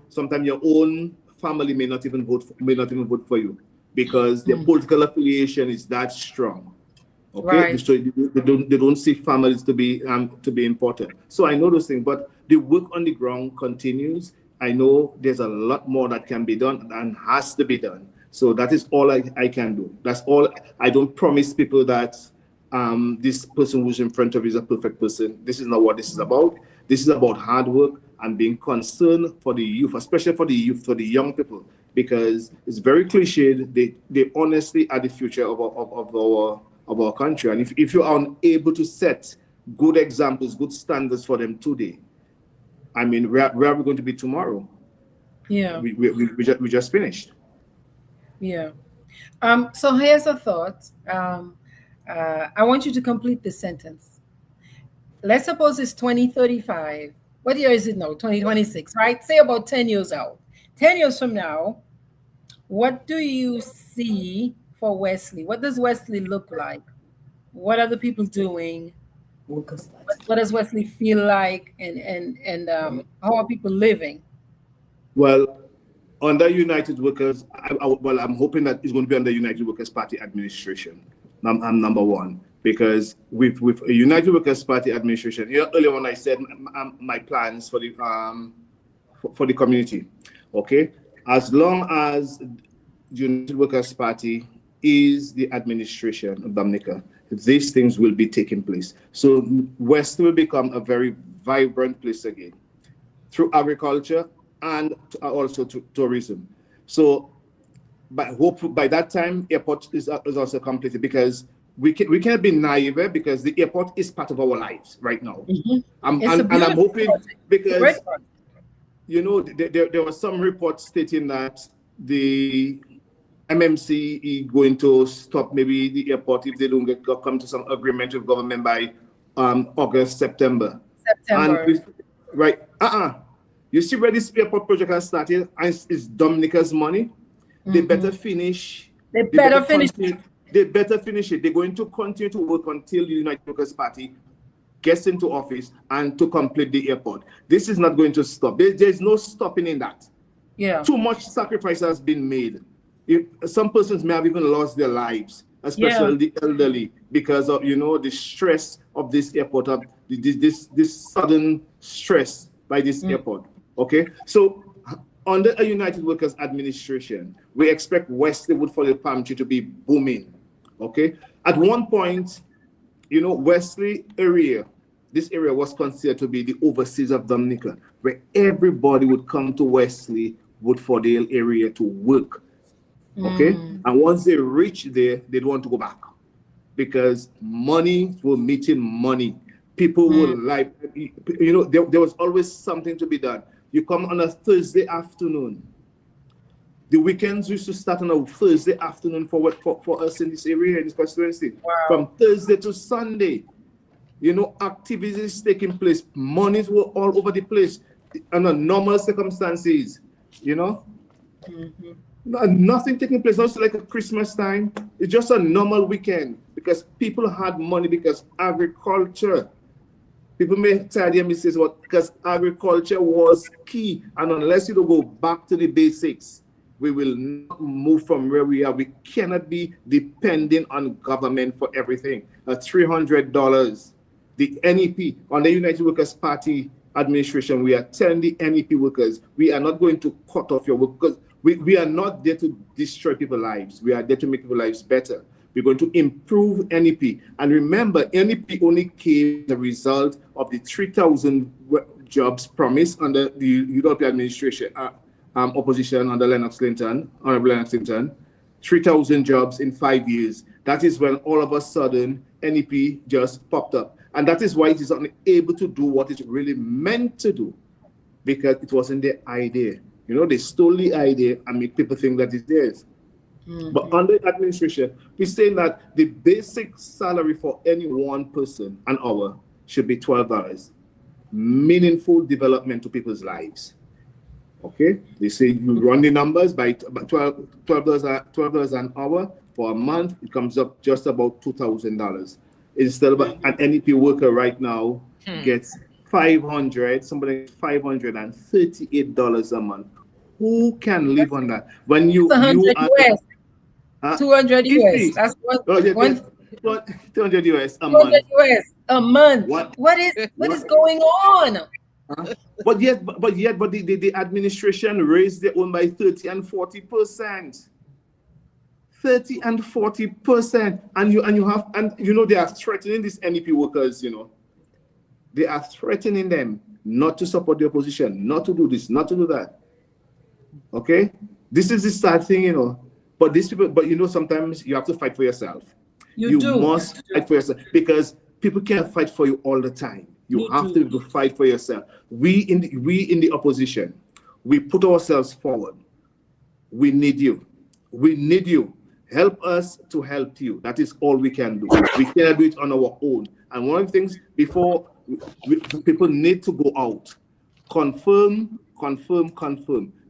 sometimes your own family may not even vote for you because their political affiliation is that strong. Okay, right. So they don't see families to be important. So I know those things, but the work on the ground continues. I know there's a lot more that can be done and has to be done. So that is all I can do. That's all. I don't promise people that this person who's in front of you is a perfect person. This is not what this is about. This is about hard work and being concerned for the youth, especially for the youth, for the young people, because it's very cliched. They honestly are the future of our country. And if you are unable to set good examples, good standards for them today, I mean, where are we going to be tomorrow? Yeah. We just finished. Yeah. So here's a thought. I want you to complete the sentence. Let's suppose it's 2035. What year is it now? 2026, right? Say about 10 years out. 10 years from now, what do you see for Wesley? What does Wesley look like? What are the people doing? What does Wesley feel like? And how are people living? Well, under United Workers, I'm hoping that it's going to be under United Workers Party administration. I'm number one, because with a United Workers Party administration, earlier on I said my plans for the community. Okay, as long as the United Workers Party is the administration of Dominica, these things will be taking place. So West will become a very vibrant place again through agriculture and also to tourism. So, but hope by that time, airport is also completed, because we can't be naive, because the airport is part of our lives right now. I'm hoping, because there was some reports stating that the MMC is going to stop maybe the airport if they don't come to some agreement with government by August, September. And right? You see where this airport project has started, and it's Dominica's money. They better finish. They better finish it. They're going to continue to work until the United Workers Party gets into office and to complete the airport. This is not going to stop. There's no stopping in that. Yeah. Too much sacrifice has been made. Some persons may have even lost their lives, especially the elderly, because of the stress of this airport, of this sudden stress by this airport. Okay, so under a United Workers administration, we expect Wesley Woodford Palm Tree to be booming. Okay, at one point, Wesley area, this area was considered to be the overseas of Dominica, where everybody would come to Wesley Woodfordale area to work. Okay, and once they reach there, they don't want to go back, because money will meet in money. People will like, there was always something to be done. You come on a Thursday afternoon. The weekends used to start on a Thursday afternoon for us in this area, in this constituency. Wow. From Thursday to Sunday, activities taking place. Monies were all over the place under normal circumstances. Nothing taking place. Not like a Christmas time. It's just a normal weekend, because people had money, because agriculture. People may tell them because agriculture was key, and unless you don't go back to the basics, We will not move from where we are. We cannot be depending on government for everything. $300. The NEP, on the United Workers' Party administration, we are telling the NEP workers, we are not going to cut off your work, because we are not there to destroy people's lives. We are there to make people's lives better. We're going to improve NEP. And remember, NEP only came as a result of the 3,000 jobs promised under the European administration, opposition under Honorable Lennox Clinton, 3,000 jobs in 5 years. That is when all of a sudden NEP just popped up. And that is why it is unable to do what it really meant to do, because it wasn't their idea. You know, they stole the idea and make people think that it's theirs. But under administration, we're saying that the basic salary for any one person an hour should be $12. Meaningful development to people's lives. Okay? They say you run the numbers by $12 an hour for a month, it comes up just about $2,000. Instead of an NEP worker right now gets somebody $538 a month. Who can live on that? When you are US. 200 US. That's one. 200 US a 200 month. US a month. What is going on? But the administration raised their own by 30 and 40%. 30 and 40%. And you know they are threatening these NEP workers, you know. They are threatening them not to support the opposition, not to do this, not to do that. Okay? This is the sad thing, you know. But these people, you know, sometimes you have to fight for yourself. You must fight for yourself, because people can't fight for you all the time. You have to fight for yourself. We in the opposition, we put ourselves forward. We need you. We need you. Help us to help you. That is all we can do. We cannot do it on our own. And one of the things before people need to go out, confirm.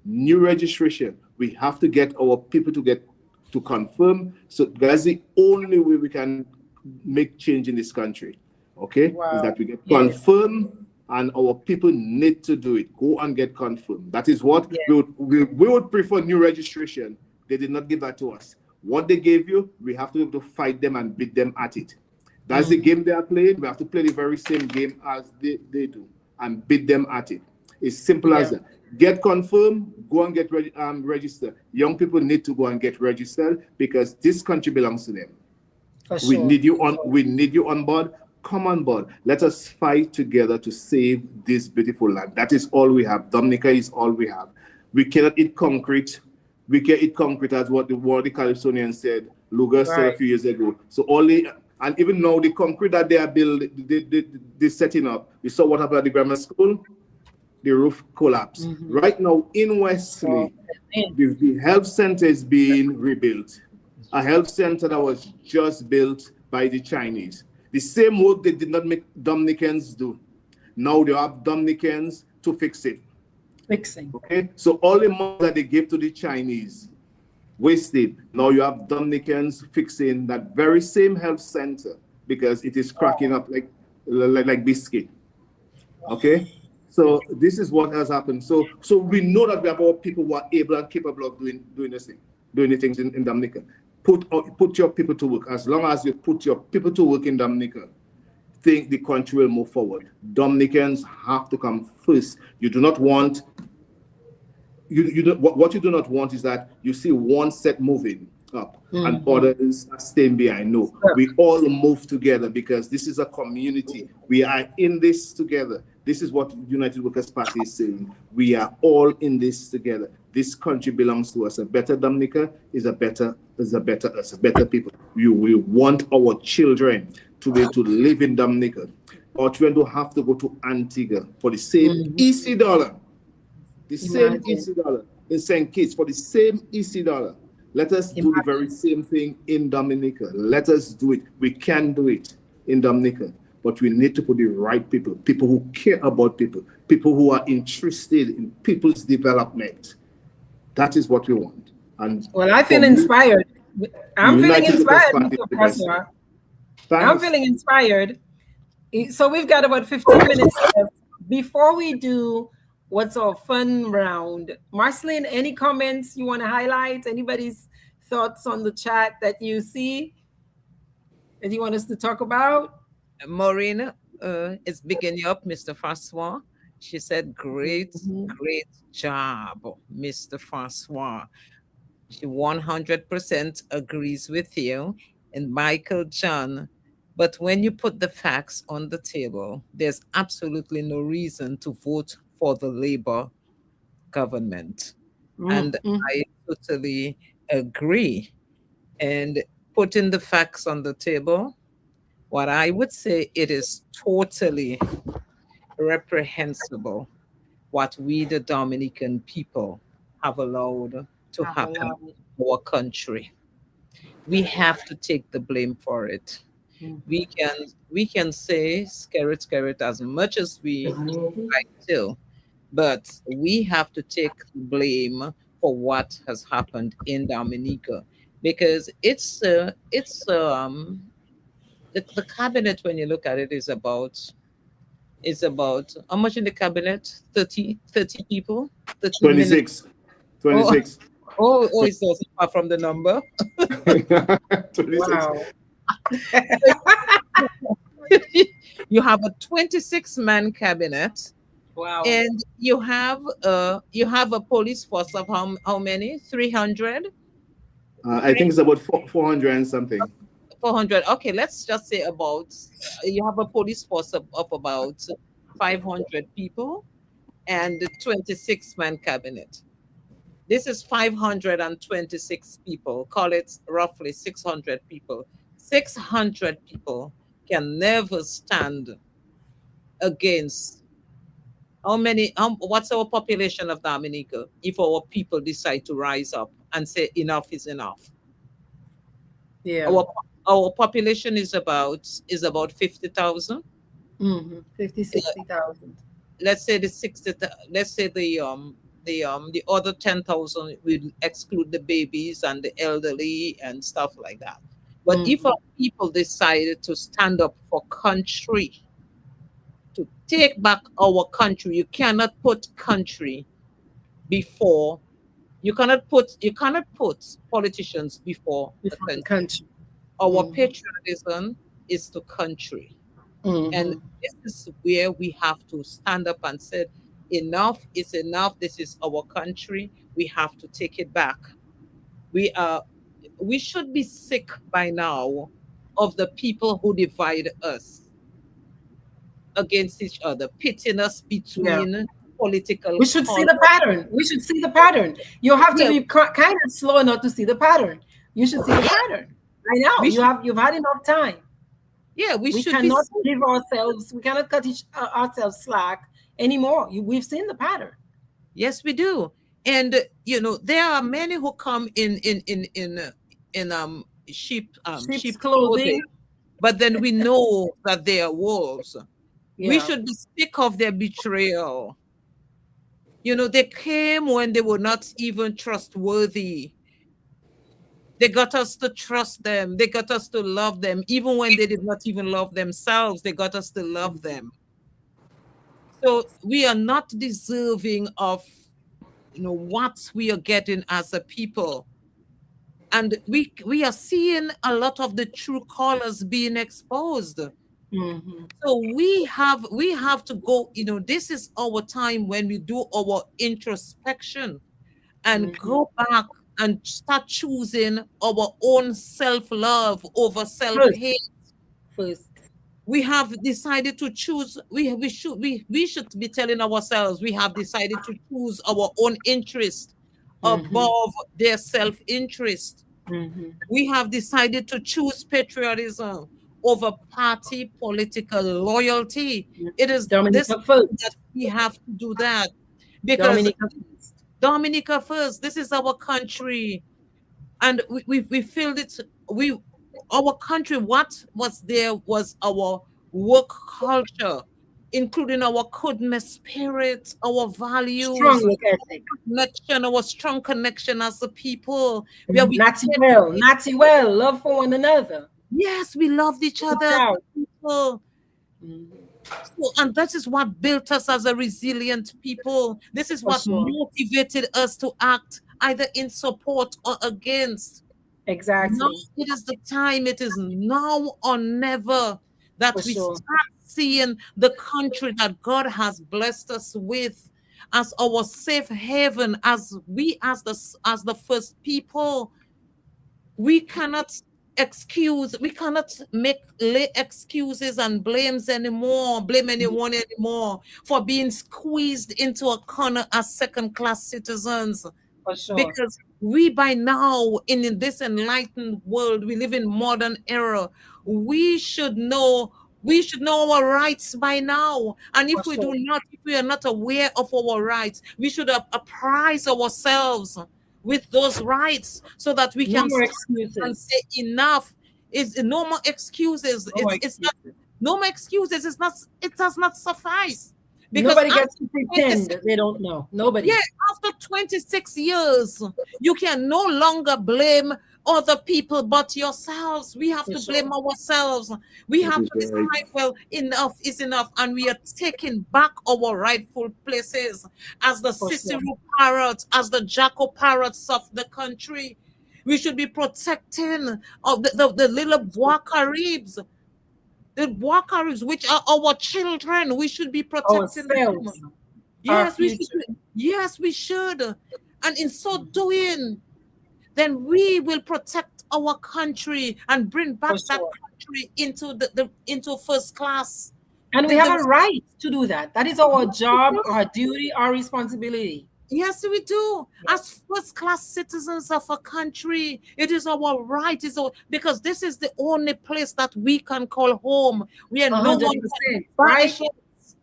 New registration. We have to get our people to confirm. So that's the only way we can make change in this country. Okay? Wow. Is that we get confirmed, and our people need to do it. Go and get confirmed. That is what we would prefer. New registration. They did not give that to us. What they gave you, we have to be able to fight them and beat them at it. That's the game they are playing. We have to play the very same game as they do and beat them at it. It's simple as that. Get confirmed, go and get registered. Young people need to go and get registered, because this country belongs to them. We need you on board. Come on board. Let us fight together to save this beautiful land. That is all we have. Dominica is all we have. We cannot eat concrete. We can eat concrete, as what the Calypsonian said, Luger said a few years ago. So and even now the concrete that they are building, they're setting up. You saw what happened at the grammar school? The roof collapsed. Right now in Wesley, the health center is being rebuilt. A health center that was just built by the Chinese. The same work they did not make Dominicans do. Now they have Dominicans to fix it. Okay, so all the money that they gave to the Chinese, wasted. Now you have Dominicans fixing that very same health center, because it is cracking up like biscuit. Okay, so this is what has happened. So we know that we have all people who are able and capable of doing the things in Dominica. Put your people to work. As long as you put your people to work in Dominica, think the country will move forward. Dominicans have to come first. You do not want. What you do not want is that you see one set moving up and others are staying behind. No, we all move together, because this is a community. We are in this together. This is what United Workers' Party is saying. We are all in this together. This country belongs to us. A better Dominica is a better people. We want our children to be able to live in Dominica. Our children don't have to go to Antigua for the same easy dollar. The same easy dollar in St. Kitts for the same easy dollar. Let us do the very same thing in Dominica. Let us do it. We can do it in Dominica, but we need to put the right people who care about people who are interested in people's development. That is what we want. And well, I feel inspired. I'm feeling inspired, Mr. François. I'm feeling inspired. So we've got about 15 minutes left. Before we do what's our fun round? Marcelline, any comments you want to highlight? Anybody's thoughts on the chat that you see that you want us to talk about? Maureen is beginning up, Mr. Francois. She said, great, Mhm. great job, Mr. Francois. She 100% agrees with you. And Michael John, but when you put the facts on the table, there's absolutely no reason to vote for the Labour government. And Mm-hmm. I totally agree. And putting the facts on the table, what I would say, it is totally reprehensible what we, the Dominican people, have allowed to Have a happen lot. in our country. We have to take the blame for it. Mhm. We can say scared as much as we like to, but we have to take blame for what has happened in Dominica, because the cabinet, when you look at it, is about how much in the cabinet? 30 people, 30 minutes. 26. Oh, 26. oh, it's also far from the number. 26. Wow. You have a 26-man cabinet, Wow. and you have a police force of how many? 300? I think it's about 400 and something. 400. Okay, let's just say about you have a police force of about 500 people and the 26-man cabinet. This is 526 people. Call it roughly 600 people. 600 people can never stand against what's our population of Dominica if our people decide to rise up and say enough is enough. Yeah. Our our population is about 50,000. 50, 60,000. Let's say the 60, let's say the other 10,000 will exclude the babies and the elderly and stuff like that. But if our Mm-hmm. people decided to stand up for country, to take back our country, you cannot put country before, you cannot put politicians before the Before the country. country. Our Mm-hmm. patriotism is to country. And Mm-hmm. this is where we have to stand up and say, enough is enough. This is our country. We have to take it back. We are we should be sick by now of the people who divide us against each other, pitting us Yeah. between political We should see color. the pattern. We should see the pattern. You have to Yeah, be kind of slow enough to see the pattern. You should see the pattern. Right now, we should you've had enough time. we We should be cannot sick. give ourselves, we cannot cut ourselves slack anymore. We've seen the pattern. Yes, we do. And there are many who come in Sheep's sheep clothing, clothing. but then we know that they are wolves. We Yeah. should be sick of their betrayal. They came when they were not even trustworthy. They got us to trust them. They got us to love them. Even when they did not even love themselves, they got us to love them. So we are not deserving of what we are getting as a people. And we are seeing a lot of the true colors being exposed. Mm-hmm. So we have to go, this is our time when we do our introspection and Mm-hmm. go back and start choosing our own self-love over First, self-hate. first. We have decided to choose, we should be telling ourselves we have decided to choose our own interest Mm-hmm. above their self-interest. Mm-hmm. We have decided to choose patriotism over party political loyalty. It is this Dominica time that first. we have to do that, because Dominica first. Dominica first, this is our country, and we feel it. We Our country, what was there was our work culture, including our goodness spirit, our Strong values, work ethic. connection, our strong connection as a people, where we Natty care for well. Natty well. Love for one another. yes, we loved each Reach other as out. a people. So, and that is what built us as a resilient people. This is For what sure. motivated us to act either in support or against. Now Exactly. it is the time, it is now or never that For we sure. start seeing the country that God has blessed us with as our safe haven, as we as the first people. We cannot we cannot make lay excuses and blame anyone anymore for being squeezed into a corner as second-class citizens, For sure. because we by now in this enlightened world, we live in modern era, we should know our rights by now. And For if we do sure. not, if we are not aware of our rights, we should apprise ourselves with those rights so that we No can more stand and excuses. say enough is no more excuses. No more It's not excuses. no more excuses. It's not, it does not suffice, because Nobody gets to pretend they don't know. Nobody. yeah, after 26 years, you can no longer blame other people but yourselves. We have For to sure. blame ourselves. We That have is to right. decide, well, enough is enough, and we are taking back our rightful places as the For sure. Cicero parrots, as the Jacko parrots of the country. We should be protecting of the little bois caribs, which are our children. We should be protecting Ourselves. them. Our Yes, we should. future. Yes, we should. And in so doing, then we will protect our country and bring For back that sure. country into the into first class. And we The, have the, a right to do that. That is our job, our duty, our responsibility. yes, we do. As first class citizens of a country, it is our right. Because this is the only place that we can call home, where A no hundred one can percent, banish right? us.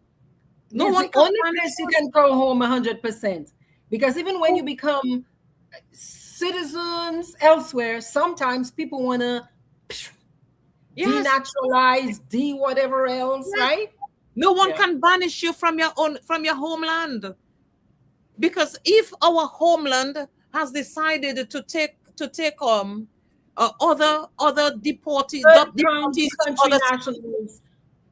No This is one the can only banish place you us. can call home 100%. Because even when you become citizens elsewhere, sometimes people want to Yes. denaturalize, de whatever else, Yes. right? No one Yeah. can banish you from your homeland. Because if our homeland has decided to take other Third deportees to country other, nationals,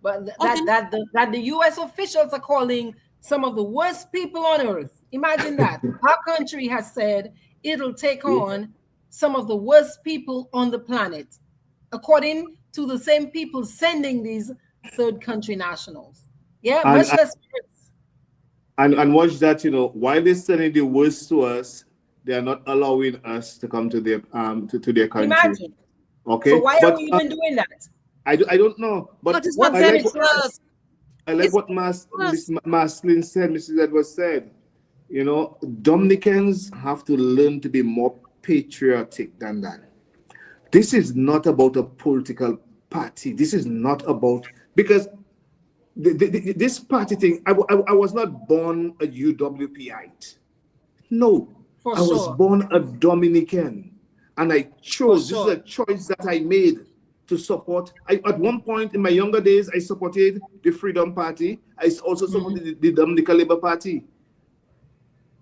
but okay, that the U.S. officials are calling some of the worst people on earth. Imagine that. Our country has said it'll take on some of the worst people on the planet, according to the same people sending these third country nationals. Yeah, And much less worse. and watch that, while they're sending the worst to us, they are not allowing us to come to their to their country. Imagine. So Okay, why are but we even doing that? I don't know, but but it's not What I like benefits what us. us? I like It's what not us. Miss Marcelline said, Mrs. Edwards said. Dominicans have to learn to be more patriotic than that. This is not about a political party. This is not about, because this party thing, I was not born a UWPite. No, For I was sure. born a Dominican, and I For chose. This is sure. a choice that I made to support. At one point in my younger days, I supported the Freedom Party. I also supported the Dominica Labour Party.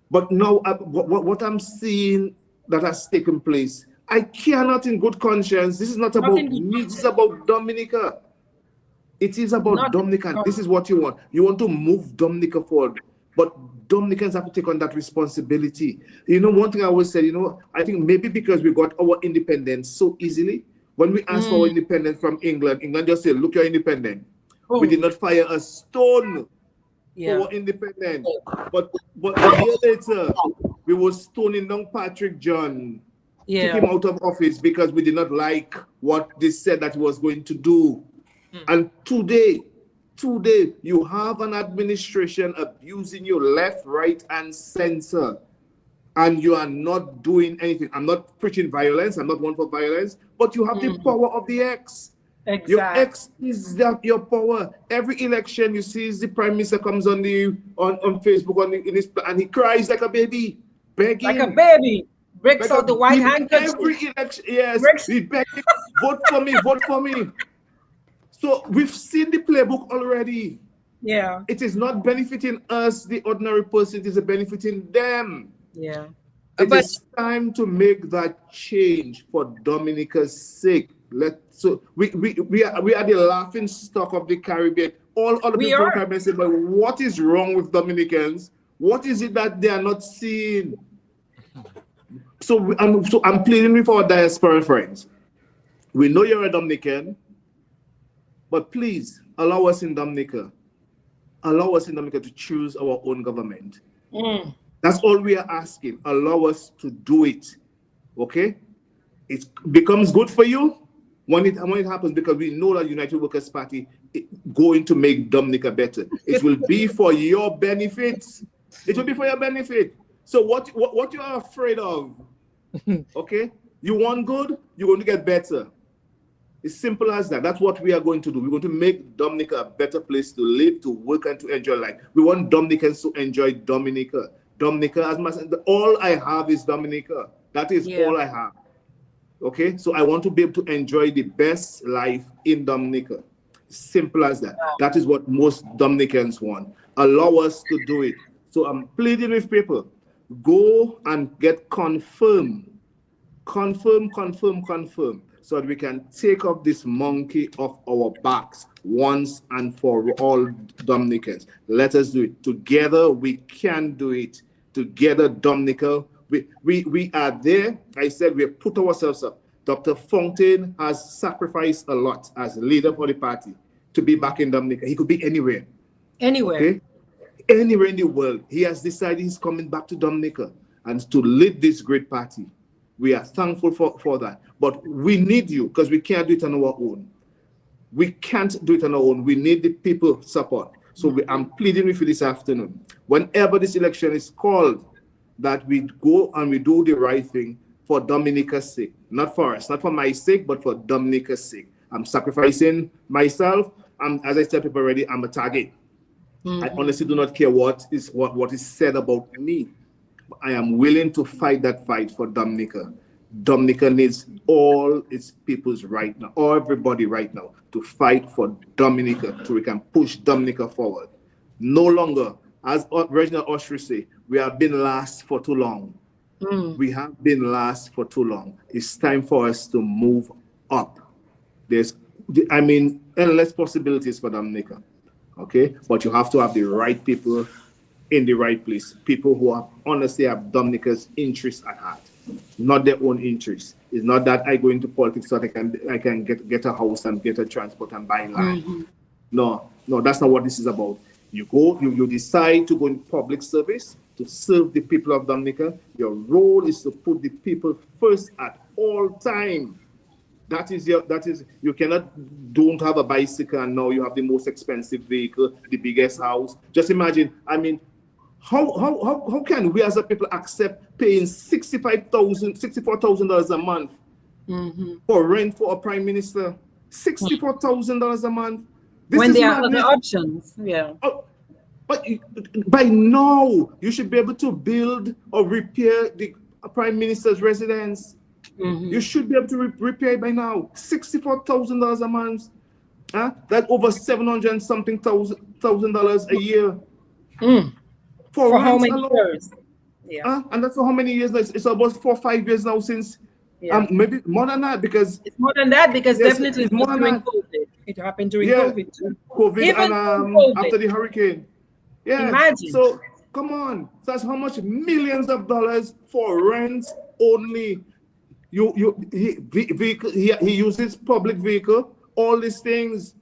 But now, what I'm seeing that has taken place, I cannot, in good conscience. This is not about Nothing good me. This is conscience. about Dominica. It is about Nothing good Dominica. This is conscience. what you want. You want to move Dominica forward. But Dominicans have to take on that responsibility. One thing I always said, I think maybe because we got our independence so easily, when we asked for our independence from England, England just said, look, you're independent. We did Boom. not fire a stone Yeah. for our independence. But a year later, we were stoning down Patrick John, kick Yeah. him out of office because we did not like what they said that he was going to do. And today, you have an administration abusing you left, right, and center, and you are not doing anything. I'm not preaching violence. I'm not one for violence, but you have the power of the X. Your Exactly. X is that your power. Every election you see, the prime minister comes on Facebook and he cries like a baby, begging. Like a baby. Breaks Like out the white handkerchief. every election, yes, Breaks. he begging, vote for me, vote for me. So we've seen the playbook already. Yeah. It is not benefiting us, the ordinary person. It is benefiting them. Yeah. It But is time to make that change for Dominica's sake. So we are the laughing stock of the Caribbean. All other We people from the are. Caribbean say, but what is wrong with Dominicans? What is it that they are not seeing? So I'm pleading with our diaspora friends. We know you're a Dominican, but please allow us in Dominica. Allow us in Dominica to choose our own government. That's all we are asking. Allow us to do it. Okay? It becomes good for you when it happens, because we know that United Workers' Party is going to make Dominica better. It will be for your benefit. It will be for your benefit. So what you are afraid of? Okay? You want good, you're going to get better. It's simple as that. That's what we are going to do. We're going to make Dominica a better place to live, to work, and to enjoy life. We want Dominicans to enjoy Dominica. Dominica, as much all I have is Dominica. That is all I have. Okay? So I want to be able to enjoy the best life in Dominica. Simple as that. That is what most Dominicans want. Allow us to do it. So I'm pleading with people. Go and get confirmed. Confirm, so that we can take off this monkey off our backs once and for all, Dominicans. Let us do it. Together we can do it. Together, Dominica, we are there. I said we have put ourselves up. Dr. Fontaine has sacrificed a lot as leader for the party to be back in Dominica. He could be anywhere. Anywhere. Okay? Anywhere in the world. He has decided he's coming back to Dominica and to lead this great party. We are thankful for that. But we need you, because we can't do it on our own. We can't do it on our own. We need the people support. So I'm pleading with you this afternoon. Whenever this election is called, that we go and we do the right thing for Dominica's sake. Not for us, not for my sake, but for Dominica's sake. I'm sacrificing myself. As I said people already, I'm a target. I honestly do not care what is said about me. I am willing to fight that fight for Dominica. Dominica needs all its peoples right now, or everybody right now, to fight for Dominica so we can push Dominica forward. No longer, as Reginald Oshry say, we have been last for too long. We have been last for too long. It's time for us to move up. There's, endless possibilities for Dominica. Okay? But you have to have the right people in the right place. People who have honestly have Dominica's interests at heart, not their own interests. It's not that I go into politics so that I can get a house and get a transport and buy land. No, that's not what this is about. You decide to go in public service to serve the people of Dominica. Your role is to put the people first at all time. You don't have a bicycle and now you have the most expensive vehicle, the biggest house. Just imagine, how can we as a people accept paying $64,000 a month for rent for a prime minister? $64,000 a month. When there are other options, But by now, you should be able to build or repair the prime minister's residence. You should be able to repair it by now. $64,000 a month. That's over $700 something thousand a year. For how many years? And that's for how many years? It's about 4 or 5 years now since. Maybe more than that, because it's more than that, because definitely it's more than during that. COVID. It happened during COVID too. COVID Even and COVID. after the hurricane. Imagine. So come on, that's how much millions of dollars for rent only. He uses public vehicle, all these things.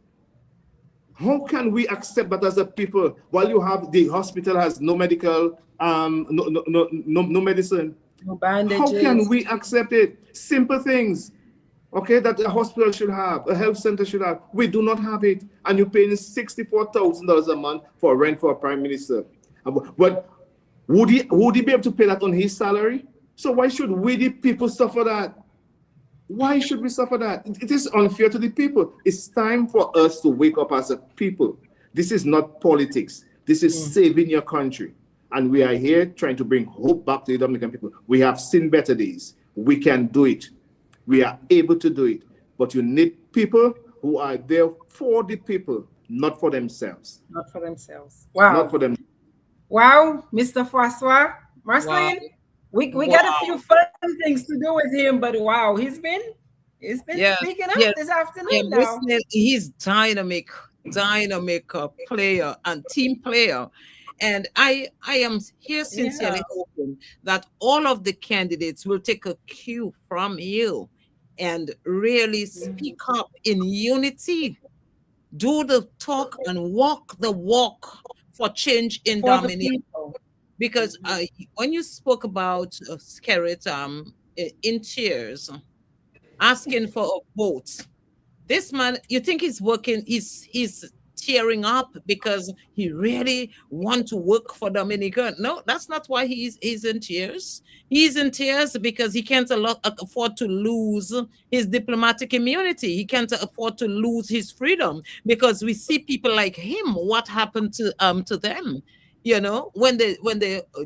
How can we accept that as a people while you have the hospital has no medical, no medicine? No bandages. How can we accept it? Simple things, okay, that a hospital should have, a health center should have. We do not have it, and you're paying $64,000 a month for rent for a prime minister. But would he be able to pay that on his salary? So why should we, the people, suffer that? Why should we suffer that? It is unfair to the people. It's time for us to wake up as a people. This is not politics. This is saving your country. And we are here trying to bring hope back to the Dominican people. We have seen better days. We can do it. We are able to do it. But you need people who are there for the people, not for themselves. Not for themselves. Wow. Not for them. Wow, Mr. François. Marcelline, we got a few fun things to do with him, but wow, he's been He's been Yeah, speaking up yeah, this yeah. afternoon now. Wesley, he's dynamic player and team player. And I am here Yeah. sincerely hoping that all of the candidates will take a cue from you and really speak Mhm. up in unity, do the talk and walk the walk for change in For the Dominica. people. Because Mhm. when you spoke about Skerrit in tears, asking for a vote, this man, you think he's working, he's tearing up because he really want to work for Dominica. No, that's not why he's in tears. He's in tears because he can't afford to lose his diplomatic immunity. He can't afford to lose his freedom because we see people like him. What happened to them? When they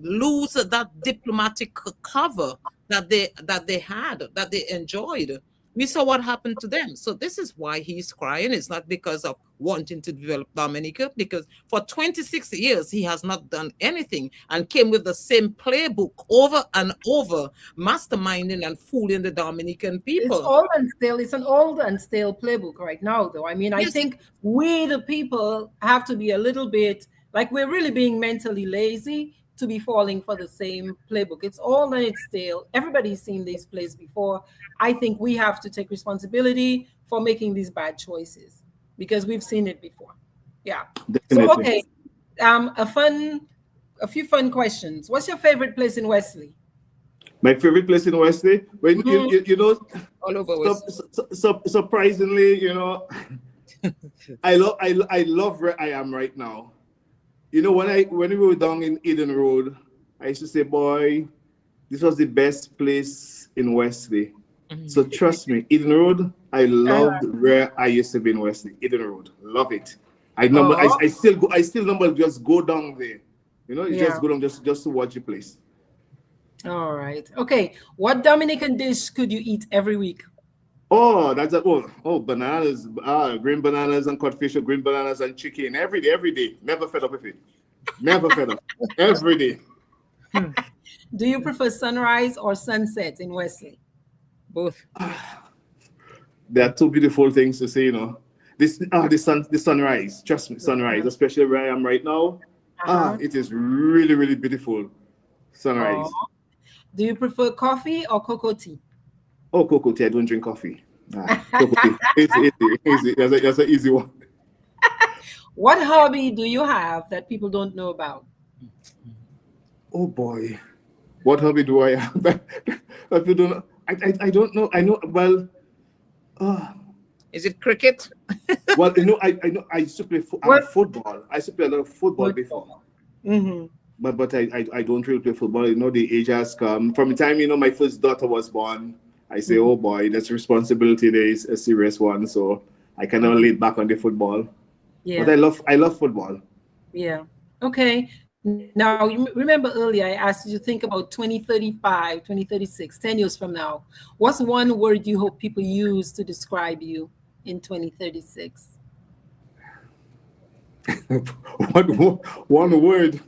lose that diplomatic cover that they had, that they enjoyed, we saw what happened to them. So this is why he's crying. It's not because of wanting to develop Dominica, because for 26 years he has not done anything and came with the same playbook over and over, masterminding and fooling the Dominican It's people. old and stale. It's an old and stale playbook right now, though. I mean, I Yes, think we, the people, have to be a little bit like we're really being mentally lazy to be falling for the same playbook. It's old and it's stale. Everybody's seen these plays before. I think we have to take responsibility for making these bad choices because we've seen it before. Yeah. So, Definitely. okay. A few fun questions. What's your favorite place in Wesley? My favorite place in Wesley, when Mhm. all over sup, with. surprisingly, I love where I am right now. When we were down in Eden Road, I used to say, boy, this was the best place in Wesley. So Mhm. trust me, Eden Road, I Uh, loved where I used to be in Wesley. Eden Road, love it. oh, I still number just go down there. You yeah. just go down just to watch the place. All right. Okay. What Dominican dish could you eat every week? Oh, bananas, green bananas and codfish, or green bananas and chicken every day. Never fed up with it. Never fed up. Every day. Do you prefer sunrise or sunset in Wesley? Both. There are two beautiful things to say. The sunrise. Trust me, sunrise, especially where I am right now. Uh-huh. It is really, really beautiful. Oh. Sunrise. Do you prefer coffee or cocoa tea? Oh, cocoa tea. I don't drink coffee. Cocoa tea. Easy. That's an easy one. What hobby do you have that people don't know about? Oh boy. What hobby do I have? That people don't. I don't know. I know. Well. Uh, Is it cricket? well, I know. I used to play What football. I used to play a lot of football before. football? Mm-hmm. But I don't really play football. The age has come. From the time my first daughter was born, I say, Mm-hmm. oh boy, that's responsibility. There is a serious one. So I cannot lay back on the football. But Yeah. I love football. Yeah. Okay. Now, you remember earlier I asked you to think about 2035, 2036, 10 years from now. What's one word you hope people use to describe you in 2036? one word.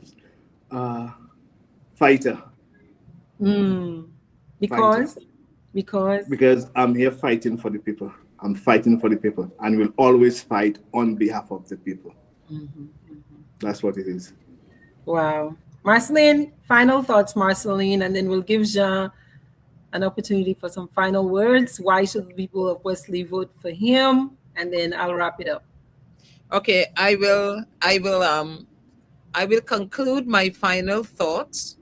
Uh, fighter. Mm. Fighter. Because, because, Because I'm here fighting for the people. I'm fighting for the people, and will always fight on behalf of the people. Mhm. That's what it is. Wow. Marceline, final thoughts, Marceline, and then we'll give Jean an opportunity for some final words. Why should the people of Wesley vote for him? And then I'll wrap it up. Okay, I will conclude my final thoughts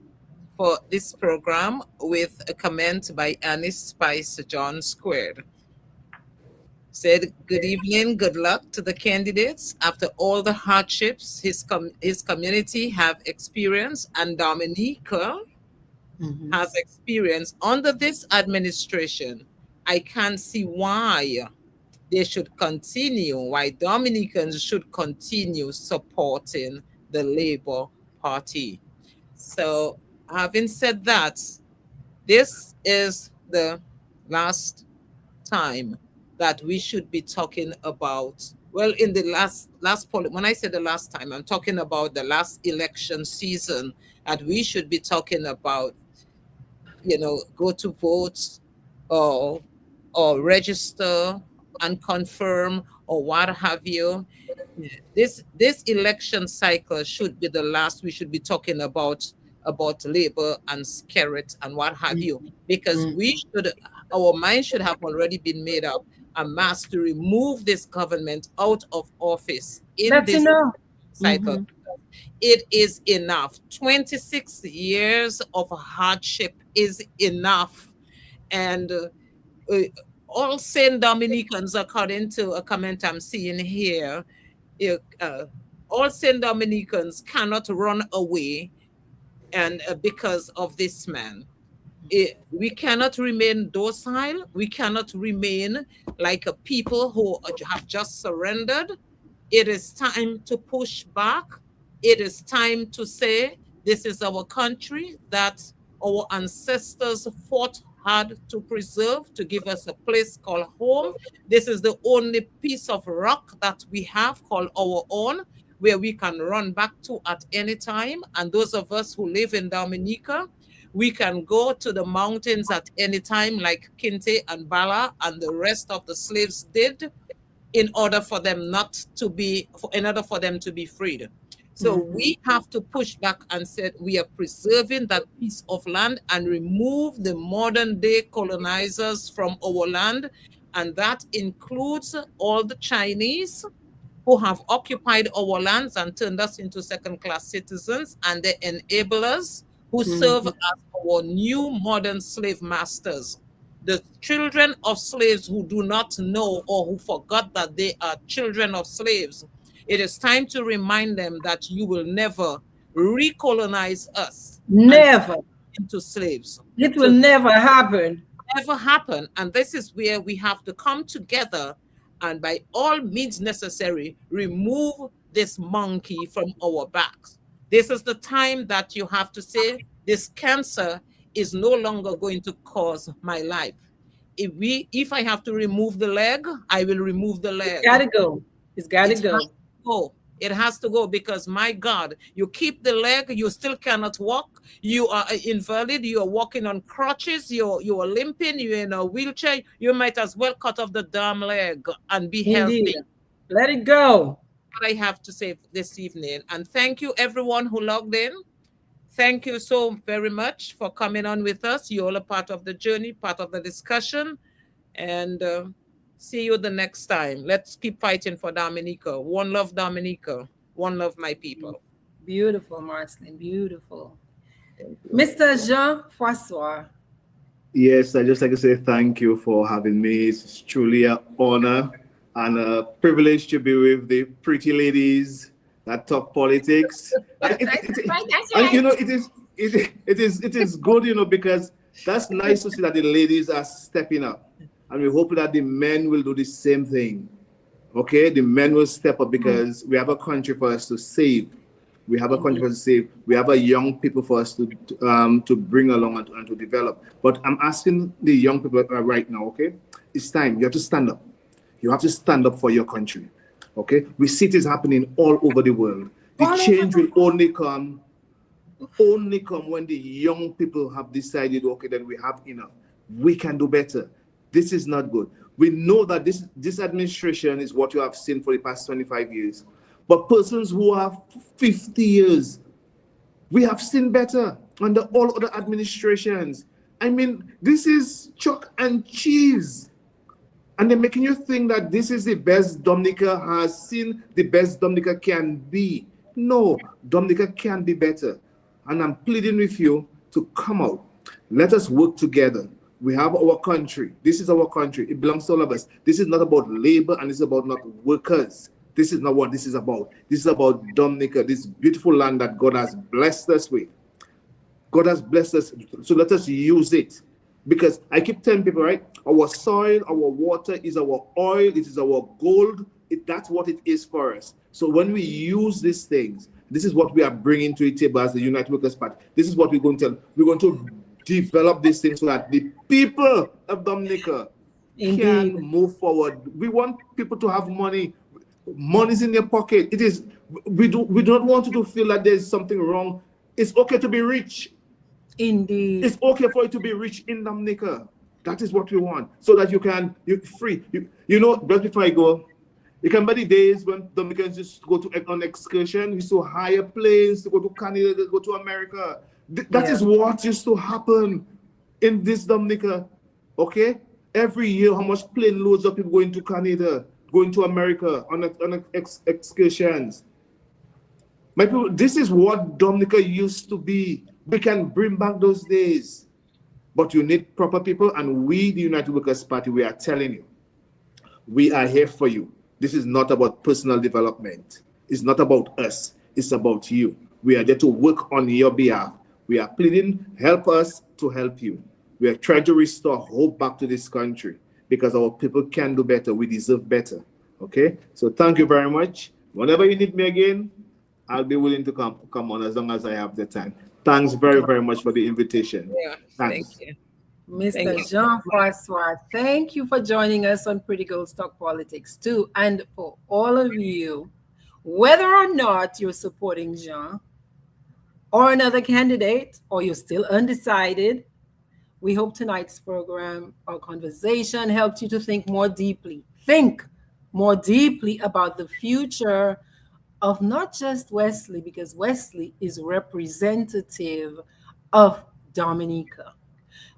for this program with a comment by Annie Spice John Squared. Said, good evening, good luck to the candidates after all the hardships his community have experienced and Dominica Mhm. has experienced under this administration. I can't see why Dominicans should continue supporting the Labour Party. So, having said that, this is the last time that we should be talking about, well, in the when I say the last time, I'm talking about the last election season, that we should be talking about, go to vote, or or register and confirm or what have you. This election cycle should be the last we should be talking about labor and scarret and what have you, because our mind should have already been made up a mass to remove this government out of office in That's this enough. cycle. It is enough. 26 years of hardship is enough. And all Saint Dominicans, according to a comment I'm seeing here, all Saint Dominicans cannot run away and because of this man. We cannot remain docile. We cannot remain like a people who have just surrendered. It is time to push back. It is time to say, this is our country that our ancestors fought hard to preserve, to give us a place called home. This is the only piece of rock that we have called our own, where we can run back to at any time. And those of us who live in Dominica, we can go to the mountains at any time, like Kinte and Bala and the rest of the slaves did, in order for them to be freed. So we have to push back and say we are preserving that piece of land and remove the modern day colonizers from our land. And that includes all the Chinese who have occupied our lands and turned us into second-class citizens, and the enablers who serve as our new modern slave masters. The children of slaves who do not know or who forgot that they are children of slaves. It is time to remind them that you will never recolonize us. Never. Into slaves. It will never happen. Never happen. And this is where we have to come together and by all means necessary, remove this monkey from our backs. This is the time that you have to say, this cancer is no longer going to cause my life. If I have to remove the leg, I will remove the leg. It's gotta go. It's gotta go. It has to go, because my God, you keep the leg, you still cannot walk. You are invalid. You are walking on crutches. You are limping. You're in a wheelchair. You might as well cut off the damn leg and be healthy. Let it go. What I have to say this evening. And thank you, everyone who logged in. Thank you so very much for coming on with us. You're all a part of the journey, part of the discussion. And see you the next time. Let's keep fighting for Dominica. One love, Dominica. One love, my people. Beautiful, Marcelline. Beautiful. Mr. Jean François. Yes, I just like to say thank you for having me. It's truly an honor and a privilege to be with the pretty ladies that talk politics. And you know, it is good, you know, because that's nice to see that the ladies are stepping up. And we hope that the men will do the same thing. Okay, the men will step up, because we have a country for us to save. We have a country for us to save. We have a young people for us to bring along and to develop. But I'm asking the young people right now, okay? It's time. You have to stand up. You have to stand up for your country. Okay? We see this happening all over the world. The change will only come when the young people have decided, okay, then we have enough. We can do better. This is not good. We know that this administration is what you have seen for the past 25 years. But persons who have 50 years, we have seen better under all other administrations. I mean, this is chalk and cheese. And they're making you think that this is the best Dominica has seen, the best Dominica can be. No, Dominica can be better. And I'm pleading with you to come out. Let us work together. We have our country. This is our country. It belongs to all of us. This is not about labor, and it's about not workers. This is not what this is about. This is about Dominica, this beautiful land that God has blessed us with. God has blessed us, so let us use it. Because I keep telling people, right, our soil, our water is our oil, it is our gold. That's what it is for us. So when we use these things, this is what we are bringing to the table as the United Workers' Party. This is what we're going to tell. We're going to develop these things so that the people of Dominica can move forward. We want people to have money. Money's in their pocket. It is. We don't want you to feel that there's something wrong. It's okay to be rich. Indeed. It's okay for you to be rich in Dominica. That is what we want, so that you free. Just before I go, you can remember the days when Dominicans used to go on excursion. We used to hire planes to go to Canada, to go to America. That is what used to happen in this Dominica. Okay, every year, how much plane loads of people going to Canada, going to America on excursions. My people, this is what Dominica used to be. We can bring back those days, but you need proper people, and we, the United Workers' Party, we are telling you, we are here for you. This is not about personal development. It's not about us. It's about you. We are there to work on your behalf. We are pleading, help us to help you. We are trying to restore hope back to this country because our people can do better. We deserve better. Okay? So thank you very much. Whenever you need me again, I'll be willing to come on as long as I have the time. Thanks very, very much for the invitation. Yeah, thank you. Mr. Jean François, thank you for joining us on Pretty Girls Talk Politics too. And for all of you, whether or not you're supporting Jean or another candidate, or you're still undecided, we hope tonight's program or conversation helped you to think more deeply. Think more deeply about the future of not just Wesley, because Wesley is representative of Dominica.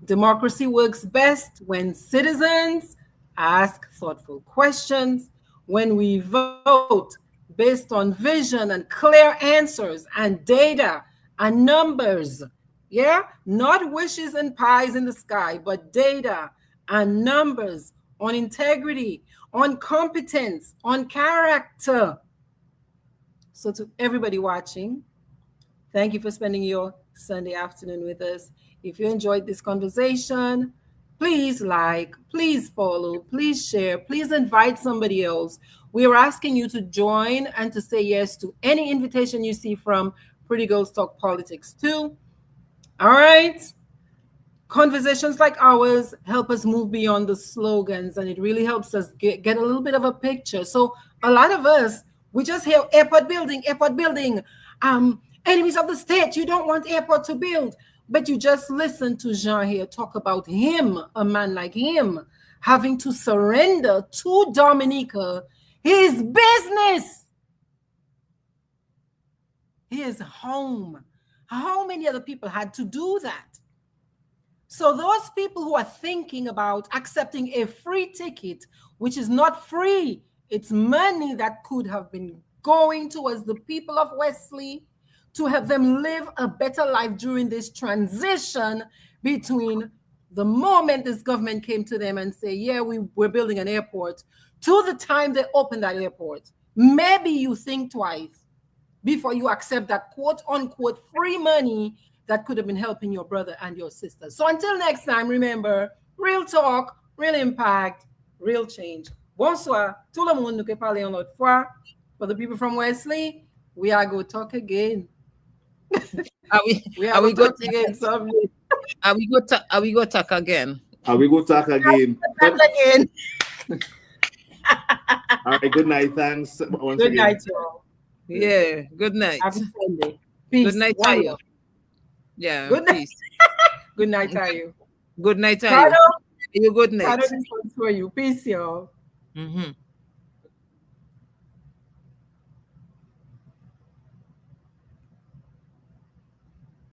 Democracy works best when citizens ask thoughtful questions, when we vote based on vision and clear answers and data and numbers. Yeah, not wishes and pies in the sky, but data and numbers on integrity, on competence, on character. So to everybody watching, thank you for spending your Sunday afternoon with us. If you enjoyed this conversation, please like, please follow, please share, please invite somebody else. We are asking you to join and to say yes to any invitation you see from Pretty Girls Talk Politics too. All right. Conversations like ours help us move beyond the slogans, and it really helps us get a little bit of a picture. So a lot of us, we just hear airport building, enemies of the state, you don't want airport to build. But you just listen to Jean here talk about him, a man like him, having to surrender to Dominica his business, his home. How many other people had to do that? So those people who are thinking about accepting a free ticket, which is not free, it's money that could have been going towards the people of Wesley to help them live a better life during this transition between the moment this government came to them and say, yeah, we're building an airport, to the time they open that airport. Maybe you think twice before you accept that quote unquote free money that could have been helping your brother and your sister. So until next time, remember, real talk, real impact, real change. Bonsoir. Tout le monde nous peut parler une autre fois. For the people from Wesley, we are going to talk again. Are we going to talk again? Are we going to talk again? Are we going to talk again? Again. All right. Good night. Thanks. Good night, y'all. Yeah. Good night. Happy Sunday. Peace. Good night, Tayo. Yeah. Good night. Peace. Good night, Tayo. Good night, Tayo. You good night. For you. Peace, y'all. Mm-hmm.